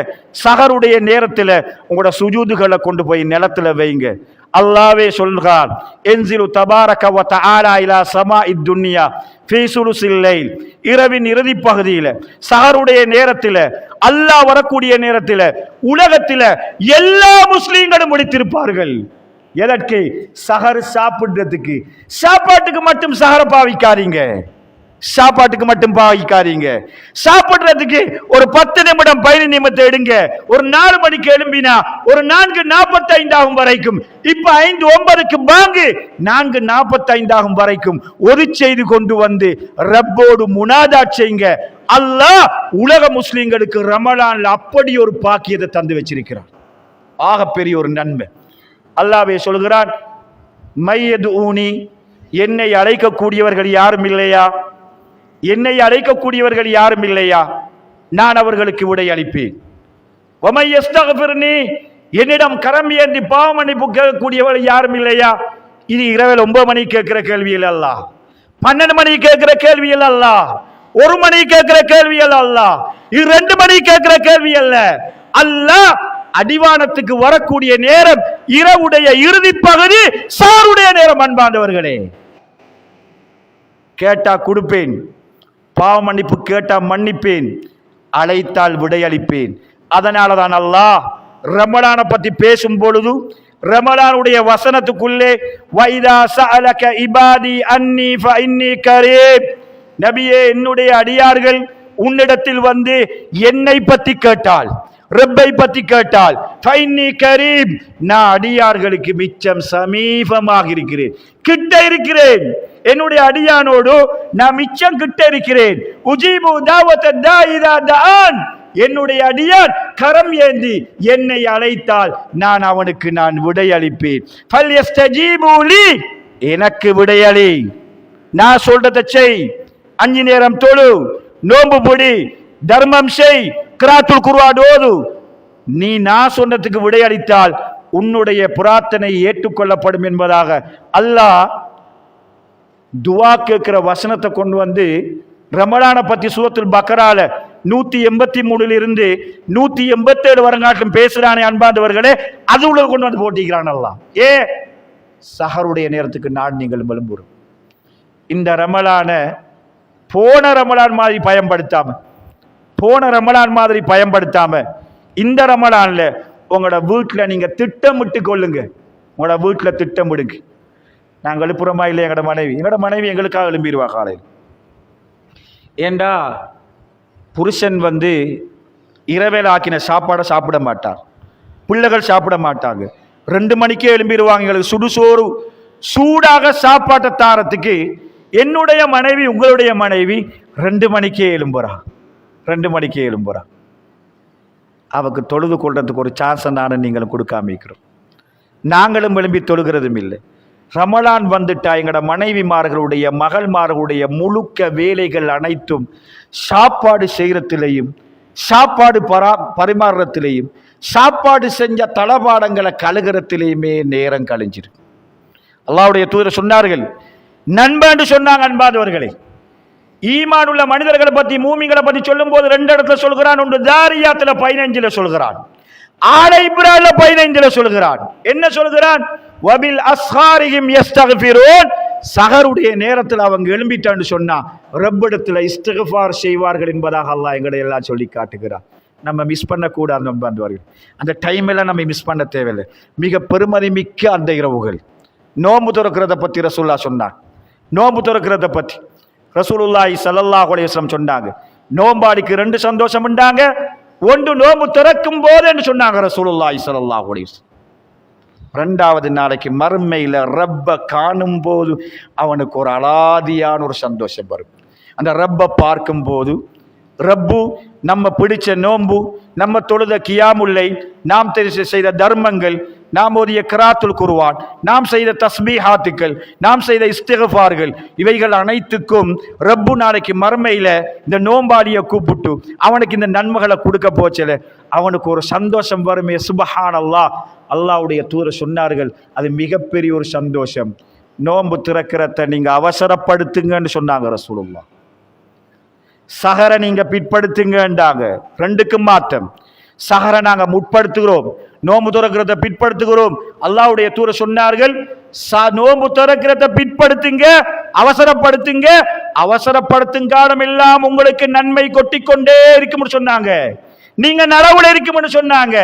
சஹருடைய நேரத்தில் உங்களோட சுஜூதுகளை கொண்டு போய் நிலத்துல வைங்க. அல்லாஹ்வே சொல்கிறான், என்சிலு தபாரக வ தஆலா இலா ஸமாஇத் துன்யா ஃபீ சுலுஸில் லைல், இரவின் இறுதி பகுதியில் சஹருடைய நேரத்தில், அல்லாஹ் வரக்கூடிய நேரத்தில் உலகத்தில் எல்லா முஸ்லீம்களும் முடித்திருப்பார்கள். எதற்கு? சஹர் சாப்பிடுறதுக்கு. சாப்பாட்டுக்கு மட்டும் சஹரை பாவிக்காதீங்க, சாப்பாட்டுக்கு மட்டும் பாவிக்காதீங்க. சாப்பிடுறதுக்கு ஒரு 10 நிமிடம் 15 நிமிடத்தை எடுங்க. ஒரு 4 மணிக்கு எழும்பினா ஒரு 4:45 ஆகும் வரைக்கும், இப்ப 5:09க்கு பாங்கு, 4:45 ஆகும் வரைக்கும் ஒரு செய்து கொண்டு வந்து ரப்போடு முனாஜாத் செய்யுங்க. அல்லாஹ் உலக முஸ்லிம்களுக்கு ரமலான்ல அப்படி ஒரு பாக்கியத்தை தந்து வச்சிருக்கிறார், ஆக பெரிய ஒரு நன்மை. அல்லாஹ்வே சொல்கிறான், மையதுஊனி, என்னை அழைக்கக்கூடியவர்கள் யாரும் இல்லையா? என்னை அழைக்கக்கூடியவர்கள் யாரும் இல்லையா? நான் அவர்களுக்கு விடை அளிப்பேன். என்னிடம் கரம் ஏந்தி பாவ மன்னிப்பு கேட்கக்கூடியவர்கள் யாரும் இல்லையா? இது இரவில் 9 மணிக்கு கேட்கிற கேள்வியில் அல்ல, 12 மணிக்கு கேட்கிற கேள்வியில் அல்ல, 1 மணிக்கு கேட்கிற கேள்வியில் அல்ல, இது 2 மணிக்கு கேட்கிற கேள்வி அல்ல. அல்லாஹ் அடிவானத்துக்கு வரக்கூடிய நேரம் இரவுடைய இறுதி பகுதி, சாருடைய நேரம். அன்பாண்டவர்களே, கேட்டா கொடுப்பேன், பாவ மன்னிப்பு கேட்டா மன்னிப்பேன், அழைத்தால் விடையளிப்பேன். அதனால தான் அல்லாஹ் ரமலான பத்தி பேசும் பொழுது ரமலானுடைய வசனத்துக்குள்ளே வைதா சஅலக இபாதி அன்னி ஃபஇன்னி கரீப், நபியே என்னுடைய அடியார்கள் உன்னிடத்தில் வந்து என்னை பத்தி கேட்டால், ரப்பை பத்தி கேட்டால், ஃபஇன்னி கரீப், நான் அடியார்களுக்கு மிச்சம் சமீபமாக இருக்கிறேன், கிட்ட இருக்கிறேன். என்னுடைய அடியானோடு நான் மிச்சம் கிட்ட இருக்கிறேன். உஜீபு தாவத தாயிதா தான், என்னுடைய அடியான் கரம் ஏந்தி என்னை அழைத்தால் நான் அவனுக்கு நான் விடையளிப்பேன். ஃபல்யஸ்தஜீபூலி, எனக்கு விடையளி, நான் சொல்றதை செய். 5 நேரம் தொழு, நோன்பு பிடி, தர்மம் செய், கிராத்துல் குர்ஆன் ஓது. நீ நான் சொன்னதுக்கு விடையளித்தால் உன்னுடைய பிரார்த்தனை ஏற்றுக்கொள்ளப்படும் என்பதாக அல்லாஹ் துவா கேட்கிற வசனத்தை கொண்டு வந்து ரமலானை பத்தி சூரத்துல் பக்கரால 183 இருந்து 187 வரங்காட்டிலும் பேசுறானே அன்பாந்தவர்களே, அது உள்ள கொண்டு வந்து போட்டிக்கிறான் அல்லாஹ். சஹருடைய நேரத்துக்கு நான் நீங்கள் விளம்புறோம். இந்த ரமலான போன ரமலான் மாதிரி பயன்படுத்தாம, போன ரமலான் மாதிரி பயன்படுத்தாம இந்த ரமலான்ல உங்களோட வீட்டில் நீங்க திட்டமிட்டு கொள்ளுங்க. உங்களோட வீட்டில் திட்டமிடுங்க. நாங்கள் எழுப்புறமா இல்லை? எங்களோட மனைவி எங்களுக்காக எழும்பிடுவா காலையில். ஏண்டா புருஷன் வந்து இரவேல ஆக்கின சாப்பாடை சாப்பிட மாட்டார், பிள்ளைகள் சாப்பிட மாட்டாங்க, 2 மணிக்கே எழும்பிடுவாங்க. எங்களுக்கு சுடுசோறு சூடாக சாப்பாட்டை தாரத்துக்கு என்னுடைய மனைவி, உங்களுடைய மனைவி 2 மணிக்கே எழும்புறா, 2 மணிக்கே எழும்புறா. அவக்கு தொழுது கொள்றதுக்கு ஒரு சான்ஸை நானும் நீங்களும் கொடுக்காம இருக்கிறோம். நாங்களும் எழும்பி தொழுகிறதும் இல்லை. ரமலான் வந்துட்டா எங்களோட மனைவிமார்களுடைய, மகள்மார்களுடைய முழுக்க வேலைகள் அனைத்தும் சாப்பாடு செய்யறதுலையும், சாப்பாடு பரிமாறுறதுலையும், சாப்பாடு செஞ்ச தளபாடங்களை கழுகிறதுலையுமே நேரம் கழிஞ்சிருக்கு. அல்லாஹ்வுடைய தூதர் சொன்னார்கள், நண்பன் சொன்னாங்க. அன்பாதவர்களே, ஈமான் உள்ள மனிதர்களை பத்தி, மூமிங்களை பத்தி சொல்லும் போது 2 இடத்துல சொல்கிறான். ஒன்று தாரியாத்துல 15 சொல்கிறான், ஆல இப்ராஹிம்ல 15 சொல்கிறான். என்ன சொல்கிறான்? வபில் அஸ்ஹாரிஹிம் யஸ்தக்ஃபிரூன். சஹருடைய நேரத்தில் அவங்க எழும்பிட்டான்னு சொன்னா ரப்பிடத்துல இஸ்திக்ஃபார் செய்வார்கள் என்பதாக அல்லாஹ் எங்களை எல்லாம் சொல்லி காட்டுகிறார். நம்ம மிஸ் பண்ணக்கூடாது நண்பர்கள். அந்த டைமில் நம்ம மிஸ் பண்ண தேவையில்லை. மிக பெருமதி மிக்க அந்த இரவுகள். நோன்பு துறக்கிறத பற்றி ரசூலுல்லாஹ் சொன்னாங்க. நோன்பு துறக்கிறத பற்றி ரசூலுல்லாஹி ஸல்லல்லாஹு அலைஹி வஸல்லம் சொன்னாங்க. நோம்பாடிக்கு 2 சந்தோஷம் உண்டாங்க. ஒன்று நோன்பு திறக்கும் போது என்று சொன்னாங்க ரசூலுல்லாஹி ஸல்லல்லாஹு அலைஹி வஸல்லம். 2வது நாளைக்கு மறுமையில ரப்ப காணும் போது அவனுக்கு ஒரு அலாதியான ஒரு சந்தோஷம் வரும். அந்த ரப்ப பார்க்கும் போது ரப்பு நம்ம பிடிச்ச நோன்பு, நம்ம தொழுத கியாமுல்லை, நாம் செய்த தர்மங்கள், நாம் ஓதிய கிராத்துல் குர்ஆன், நாம் செய்த தஸ்பீஹாத்துக்கள், நாம் செய்த இஸ்திக்ஃபார்கள், இவைகள் அனைத்துக்கும் ரப்பு நாளைக்கு மறுமையில இந்த நோம்பாடியை கூப்பிட்டு அவனுக்கு இந்த நன்மைகளை கொடுக்க போச்சல அவனுக்கு ஒரு சந்தோஷம் வருமே. சுப்ஹானல்லாஹ். அல்லாஹ்வுடைய தூதர் சொன்னார்கள், அது மிகப்பெரிய ஒரு சந்தோஷம். நோன்பு திறக்கிறத நீங்க அவசரப்படுத்துங்கன்னு சொன்னாங்க ரசூலுல்லாஹ். சஹரை நீங்க பிற்படுத்துங்கன்றாங்க. 2க்கும் மாற்றம். சஹரை நாங்க முற்படுத்துகிறோம், நோம்பு துறக்கிறத பிற்படுத்துகிறோம். அல்லாஹ்வுடைய தூதர் சொன்னார்கள், நோம்பு துறக்கிறத பிற்படுத்துங்க, அவசரப்படுத்துங்க. அவசரப்படுத்தும் காலம் எல்லாம் உங்களுக்கு நன்மை கொட்டிக்கொண்டே இருக்கும்னு சொன்னாங்க. நீங்க நலவுல இருக்கும்னு சொன்னாங்க.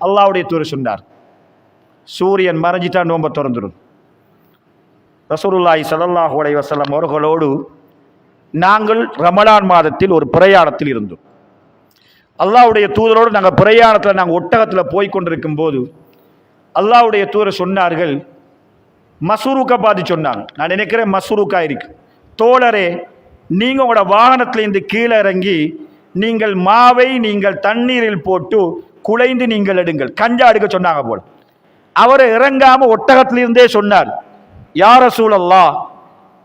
அல்லாஹ்வுடைய தூதர் சொன்னார், சூரியன் மறைஞ்சிட்டா நோம்ப திறந்துடும். ரசூலுல்லாஹி ஸல்லல்லாஹு அலைஹி வஸல்லம் அவர்களோடு நாங்கள் ரமலான் மாதத்தில் ஒரு பிரயாணத்தில் இருந்தோம். அல்லாஹ்வுடைய தூதரோடு நாங்கள் பிரயாணத்தில் நாங்கள் ஒட்டகத்தில் போய் கொண்டிருக்கும் போது அல்லாஹ்வுடைய தூதர் சொன்னார்கள், மசூருக்கா பார்த்து சொன்னாங்க. நான் நினைக்கிறேன் மசூருக்கா இருக்கு. தோழரே, நீங்கள் உங்களோட வாகனத்திலிருந்து கீழே இறங்கி நீங்கள் மாவை நீங்கள் தண்ணீரில் போட்டு குழைந்து நீங்கள் எடுங்கள், கஞ்சா எடுக்க சொன்னாங்க போல. அவர் இறங்காம ஒட்டகத்திலிருந்தே சொன்னார், யா ரசூலல்லாஹ்,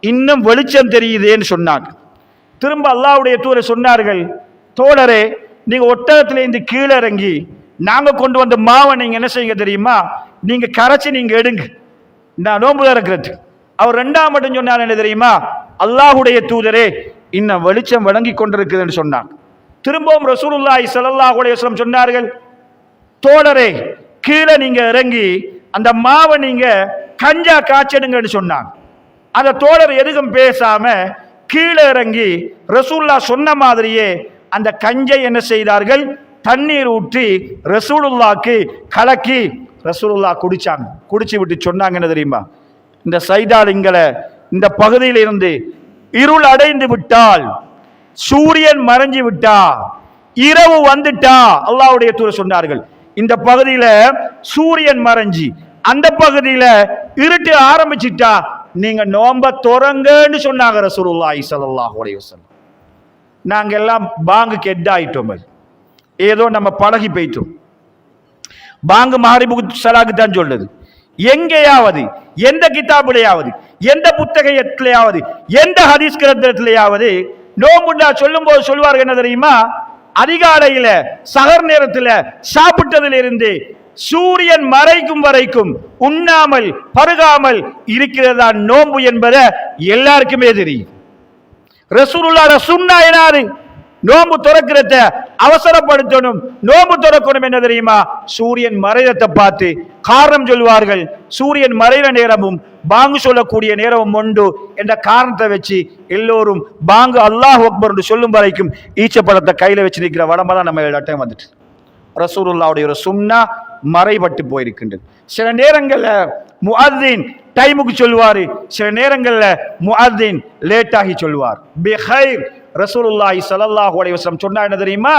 இன்னும் வெளிச்சம் தெரியுதேன்னு சொன்னாங்க. திரும்ப அல்லாஹ்வுடைய தூதர் சொன்னார்கள், தோழரே, நீங்க ஒட்டகத்திலிருந்து கீழே இறங்கி நாங்க கொண்டு வந்த மாவை நீங்க என்ன செய்யுங்க தெரியுமா, நீங்க கரைச்சி நீங்க எடுங்க, நான் நோன்பு திறக்கிறது. அவர் 2ஆம் மட்டும் சொன்னார் என்ன தெரியுமா, அல்லாஹ்வுடைய தூதரே, இன்னும் வெளிச்சம் வழங்கி கொண்டிருக்குதுன்னு சொன்னாங்க. திரும்பவும் ரசூலுல்லாஹி ஸல்லல்லாஹு அலைஹி வஸல்லம் சொன்னார்கள், தோழரே, கீழே நீங்க இறங்கி அந்த மாவை நீங்க கஞ்சா காய்ச்சடுங்கன்னு சொன்னாங்க. அந்த தோழர் எதுக்கும் பேசாம கீழே இறங்கி ரசூலுல்லாஹ் சொன்ன மாதிரியே அந்த கஞ்சை என்ன செய்தார்கள், தண்ணீர் ஊற்றி ரசூலுல்லாஹ்க்கு கலக்கி ரசூலுல்லாஹ் குடிச்சாங்க. குடிச்சு விட்டு சொன்னாங்க என்ன தெரியுமா, இந்த சைதாலிங்களை இந்த பகுதியில் இருந்து இருள் அடைந்து விட்டால், சூரியன் மறைஞ்சு விட்டா, இரவு வந்துட்டா, அல்லாஹ்வுடைய தூதர் சொன்னார்கள், இந்த பகுதியில சூரியன் மறைஞ்சி அந்த பகுதியில இருட்டு ஆரம்பிச்சிட்டா நீங்க நோம்ப தொடங்கன்னு சொன்னாங்க ரசூலுல்லாஹி ஸல்லல்லாஹு அலைஹி வஸல்லம். நாங்க எல்லாம் பாங்குக்கு எட் ஆயிட்டோம். ஏதோ நம்ம பழகி போயிட்டோம். பாங்கு மஹரிபுக்கு ஸலாக்கு தான் சொல்லுது. எங்கேயாவது எந்த கிதாபிலேயாவது எந்த புத்தகத்திலேயாவது எந்த ஹதீஸ் கிரந்தத்திலேயாவது நோம்புண்டா சொல்லும் போது சொல்வார்கள் என்ன தெரியுமா, அதிகாலையில சகர் நேரத்தில் சாப்பிட்டதிலிருந்து சூரியன் மறைக்கும் வரைக்கும் உண்ணாமல் பருகாமல் இருக்கிறதா நோன்பு என்பதை எல்லாருக்குமே தெரியும். ரசூலுல்லாஹ் சுன்னா எனாது நோம்பு துறக்கிறத அவசரப்படுத்தணும், நோம்பு துறக்கணும் என்ன தெரியுமா, சூரியன் மறையத்தை பார்த்து காரணம் சொல்வார்கள். சூரியன் மறைகிற நேரமும் பாங்கு சொல்லக்கூடிய நேரமும் உண்டு என்ற காரணத்தை வச்சு எல்லோரும் பாங்கு அல்லாஹ் அக்பர் என்று சொல்லும் வரைக்கும் ஈச்சப்பழத்தை கையில வச்சு நிற்கிற வடமெல்லாம் நம்ம எல்லாட்டையும் வந்துட்டு ரசூலுல்லாஹ்வுடைய ஒரு சுன்னா மறைபட்டு போயிருக்கின்றது. சில நேரங்கள்ல முஅத்தின் டைமுக்கு சொல்வாரு, சில நேரங்கள்ல முஅத்தின் லேட்டாகி சொல்வார். பிகைர் ரசூலுல்லாஹி ஸல்லல்லாஹு அலைஹி வஸல்லம் சொன்னா என்ன தெரியுமா,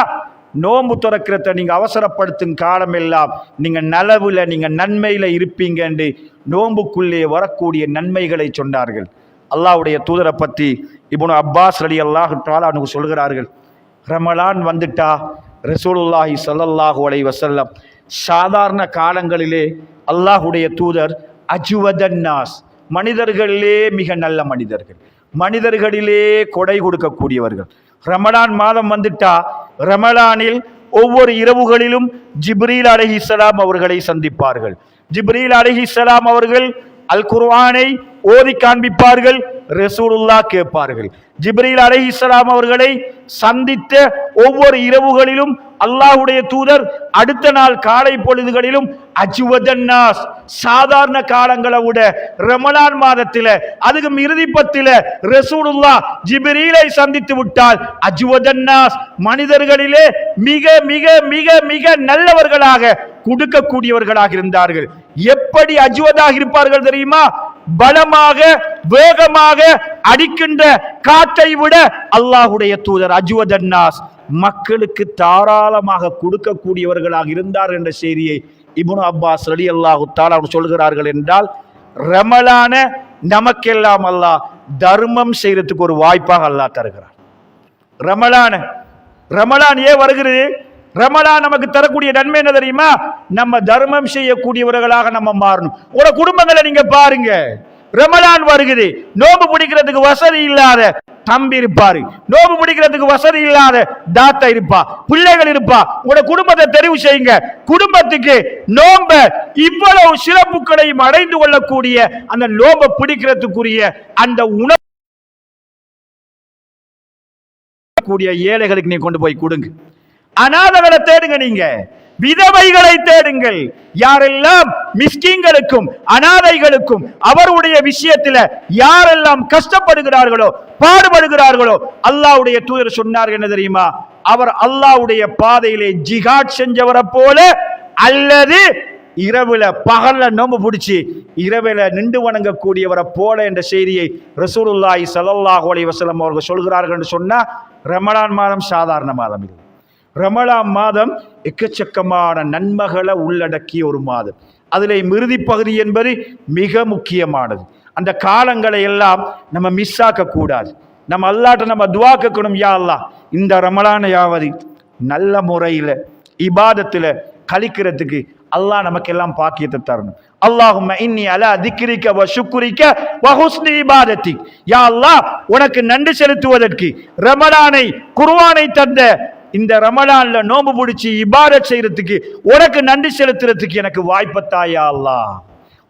நோம்பு துறக்கிறத நீங்க அவசரப்படுத்தும் காலம் எல்லாம் நீங்க நலவுல நீங்க நன்மையில இருப்பீங்க என்று நோம்புக்குள்ளே வரக்கூடிய நன்மைகளை சொன்னார்கள். அல்லாஹ்வுடைய தூதரை பத்தி இப்னு அப்பாஸ் ரலியல்லாஹு தஆலா அன்ஹு சொல்கிறார்கள், ரமலான் வந்துட்டா ரசூலுல்லாஹி ஸல்லல்லாஹு அலைஹி வஸல்லம் சாதாரண காலங்களிலே அல்லாஹ்வுடைய தூதர் அஜ்வதன் நாஸ், மனிதர்களிலே மிக நல்ல மனிதர்கள், மனிதர்களிலே கொடை கொடுக்கக்கூடியவர்கள். ரமலான் மாதம் வந்துட்டா ரமலானில் ஒவ்வொரு இரவுகளிலும் ஜிப்ரீல் அலைஹிஸ்ஸலாம் அவர்களை சந்திப்பார்கள். ஜிப்ரீல் அலைஹிஸ்ஸலாம் அவர்கள் அல் குர்ஆனை ஓதி காண்பிப்பார்கள். ரசூலுல்லாஹ் கேட்பார்கள். ஜிப்ரீல் அலைஹிஸ்ஸலாம் அவர்களை சந்தித்த ஒவ்வொரு இரவுகளிலும் அல்லாஹ்வுடைய தூதர் அடுத்த நாள் காலை பொழுதுகளிலும் அஜ்வதன்னாஸ், சாதாரண காலங்களை விட ரமலான் மாதத்தில அதுக்கும் இறுதி பத்தில ரசூலுல்லாஹ் ஜிப்ரீலை சந்தித்து விட்டால் அஜ்வதன்னாஸ், மனிதர்களிலே மிக மிக மிக மிக நல்லவர்களாக கொடுக்கக்கூடியவர்களாக இருந்தார்கள். எப்படி அஜ்வதாக இருப்பார்கள் தெரியுமா? பலமாக வேகமாக அடிக்கின்ற காற்றை விட அல்லாஹ்வுடைய தூதர் அஜ்வதன்னாஸ் மக்களுக்கு தாராளமாக கொடுக்கக்கூடியவர்களாக இருந்தார் என்ற செய்தியை இப்னு அப்பாஸ் ரலியல்லாஹு தஆலா சொல்கிறார்கள். என்றால் ரமலான நமக்கெல்லாம் அல்லாஹ் தர்மம் செய்யறதுக்கு ஒரு வாய்ப்பாக அல்லாஹ் தருகிறார். ரமலான் ஏன் வருகிறது? ரமலான் நமக்கு தரக்கூடிய நன்மை என்ன தெரியுமா? நம்ம தர்மம் செய்யக்கூடியவர்களாக நம்ம மாறணும். ஒரு குடும்பங்களை நீங்க பாருங்க, ரமலான் வருகிறது, நோம்பு பிடிக்கிறதுக்கு வசதி இல்லாத தம்பி இருப்பாரு, நோம்பு பிடிக்கிறதுக்கு வசதி இல்லாத தாத்தா இருப்பா, பிள்ளைகள் இருப்பா. உங்களோட குடும்பத்தை தெரிவு செய்யுங்க. குடும்பத்துக்கு நோம்ப இவ்வளவு சிறப்புகளையும் அடைந்து கொள்ளக்கூடிய அந்த நோம்ப பிடிக்கிறதுக்குரிய அந்த உணவு கூடிய ஏழைகளுக்கு நீ கொண்டு போய் கொடுங்க. அநாதைகளை தேடுங்க, நீங்க விதவைகளை தேடுங்கள். யாரெல்லாம் மிஸ்கீன்களுக்கும் அநாதைகளுக்கும் அவருடைய விஷயத்தில் யாரெல்லாம் கஷ்டப்படுகிறார்களோ பாடுபடுகிறார்களோ அல்லாஹ்வுடைய தூதர் சொன்னார்கள் என்ன தெரியுமா? அவர் அல்லாஹ்வுடைய பாதையிலே ஜிஹாத் செஞ்சவரை போல அல்லது இரவுல பகல்ல நோம்பு பிடிச்சி இரவுல நின்று வணங்கக்கூடியவரை போல என்ற செய்தியை ரசூலுல்லாஹி ஸல்லல்லாஹு அலைஹி வஸல்லம் அவர்கள் சொல்கிறார்கள் என்று சொன்னா, ரமலான் மாதம் சாதாரண மாதம் இல்லை. ரமலான் மாதம் எக்கச்சக்கமான நன்மைகளை உள்ளடக்கிய ஒரு மாதம். அதில் இறுதி பகுதி என்பது மிக முக்கியமானது. அந்த காலங்களை எல்லாம் நம்ம மிஸ் ஆக்க கூடாது. நம்ம அல்லாஹ்ட்ட நம்ம துஆ கேட்கணும், யா அல்லாஹ் இந்த ரமலானையாவது நல்ல முறையில் இபாதத்தில் கழிக்கிறதுக்கு அல்லாஹ் நமக்கு எல்லாம் பாக்கியத்தை தரணும். அல்லாஹும்ம இன்னி அலா திக்ரிக வ ஷுக்ரிக வ ஹுஸ்னி இபாதத்திக். யா அல்லாஹ் உனக்கு நன்றி செலுத்துவதற்கு ரமலானை குர்ஆனை தந்த இந்த ரமலான்ல நோம்பு பிடிச்சி இபாதத் செய்யறதுக்கு உனக்கு நன்றி செலுத்துறதுக்கு எனக்கு வாய்ப்பத்தாயா அல்லாஹ்.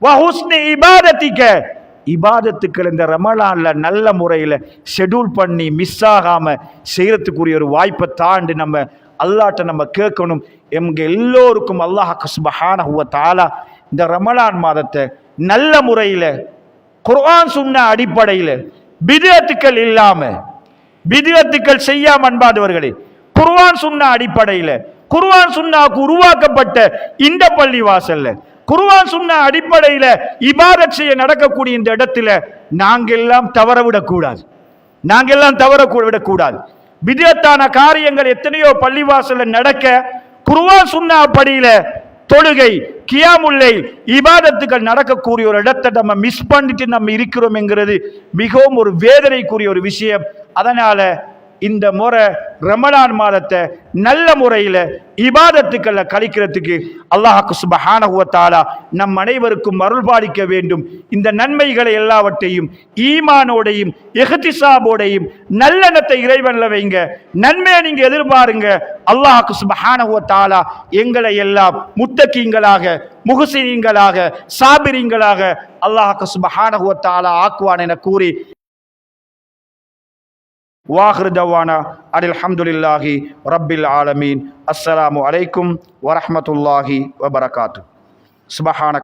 வ ஹுஸ்னி இபாதத்திக, இபாதத்துக்கள் இந்த ரமலான்ல நல்ல முறையில் ஷெட்யூல் பண்ணி மிஸ் ஆகாம செய்யறதுக்குரிய ஒரு வாய்ப்பை தாண்டி நம்ம அல்லாஹ்ட்ட நம்ம கேட்கணும். எங்க எல்லோருக்கும் அல்லாஹ் சுப்ஹானஹு வ தஆலா இந்த ரமலான் மாதத்தை நல்ல முறையில் குர்ஆன் சுன்னா அடிப்படையில் பித்அத்துக்கள் இல்லாம பித்அத்துக்கள் செய்யாம அன்பாதவர்களே, குர்ஆன் சுன்னா அடிப்படையில் குர்ஆன் சுன்னாவுக்கு உருவாக்கப்பட்ட இந்த பள்ளி வாசல்ல குர்ஆன் சுன்னா அடிப்படையில் இபாதத் செய்ய நடக்கக்கூடிய இந்த இடத்துல நாங்கெல்லாம் தவற விடக்கூடாது. பித்அத்தான காரியங்கள் எத்தனையோ பள்ளிவாசல்ல நடக்க குர்ஆன் சுன்னா படியில தொழுகை கியாமுல் லைல் இபாதத்துகள் நடக்கக்கூடிய ஒரு இடத்தை நம்ம மிஸ் பண்ணிட்டு நம்ம இருக்கிறோம் என்கிறது மிகவும் ஒரு வேதனைக்குரிய ஒரு விஷயம். அதனால இந்த முறை ரமலான் மாதத்தை நல்ல முறையில் இபாதத்துக்களை கழிக்கிறதுக்கு அல்லாஹ் சுப்ஹானஹு வ தஆலா நம் அனைவருக்கும் அருள் பாலிக்க வேண்டும். இந்த நன்மைகளை எல்லாவற்றையும் ஈமானோடையும் இஹ்திசாபோடையும் நல்லெண்ணத்தை இறைவன்ல வைங்க. நன்மையை நீங்க எதிர்பாருங்க. அல்லாஹ் சுப்ஹானஹு வ தஆலா எங்களை எல்லாம் முத்தகீங்களாக முஹ்சினீன்களாக சாபிரீன்களாக அல்லாஹ் சுப்ஹானஹு வ தஆலா ஆக்குவான் என கூறி வாஹிர் தவானா அல்ஹம்துலில்லாஹி ரப்பில் ஆலமீன். அஸ்ஸலாமு அலைக்கும் வரஹ்மத்துல்லாஹி வபரகாத்துஹு. சுப்ஹானக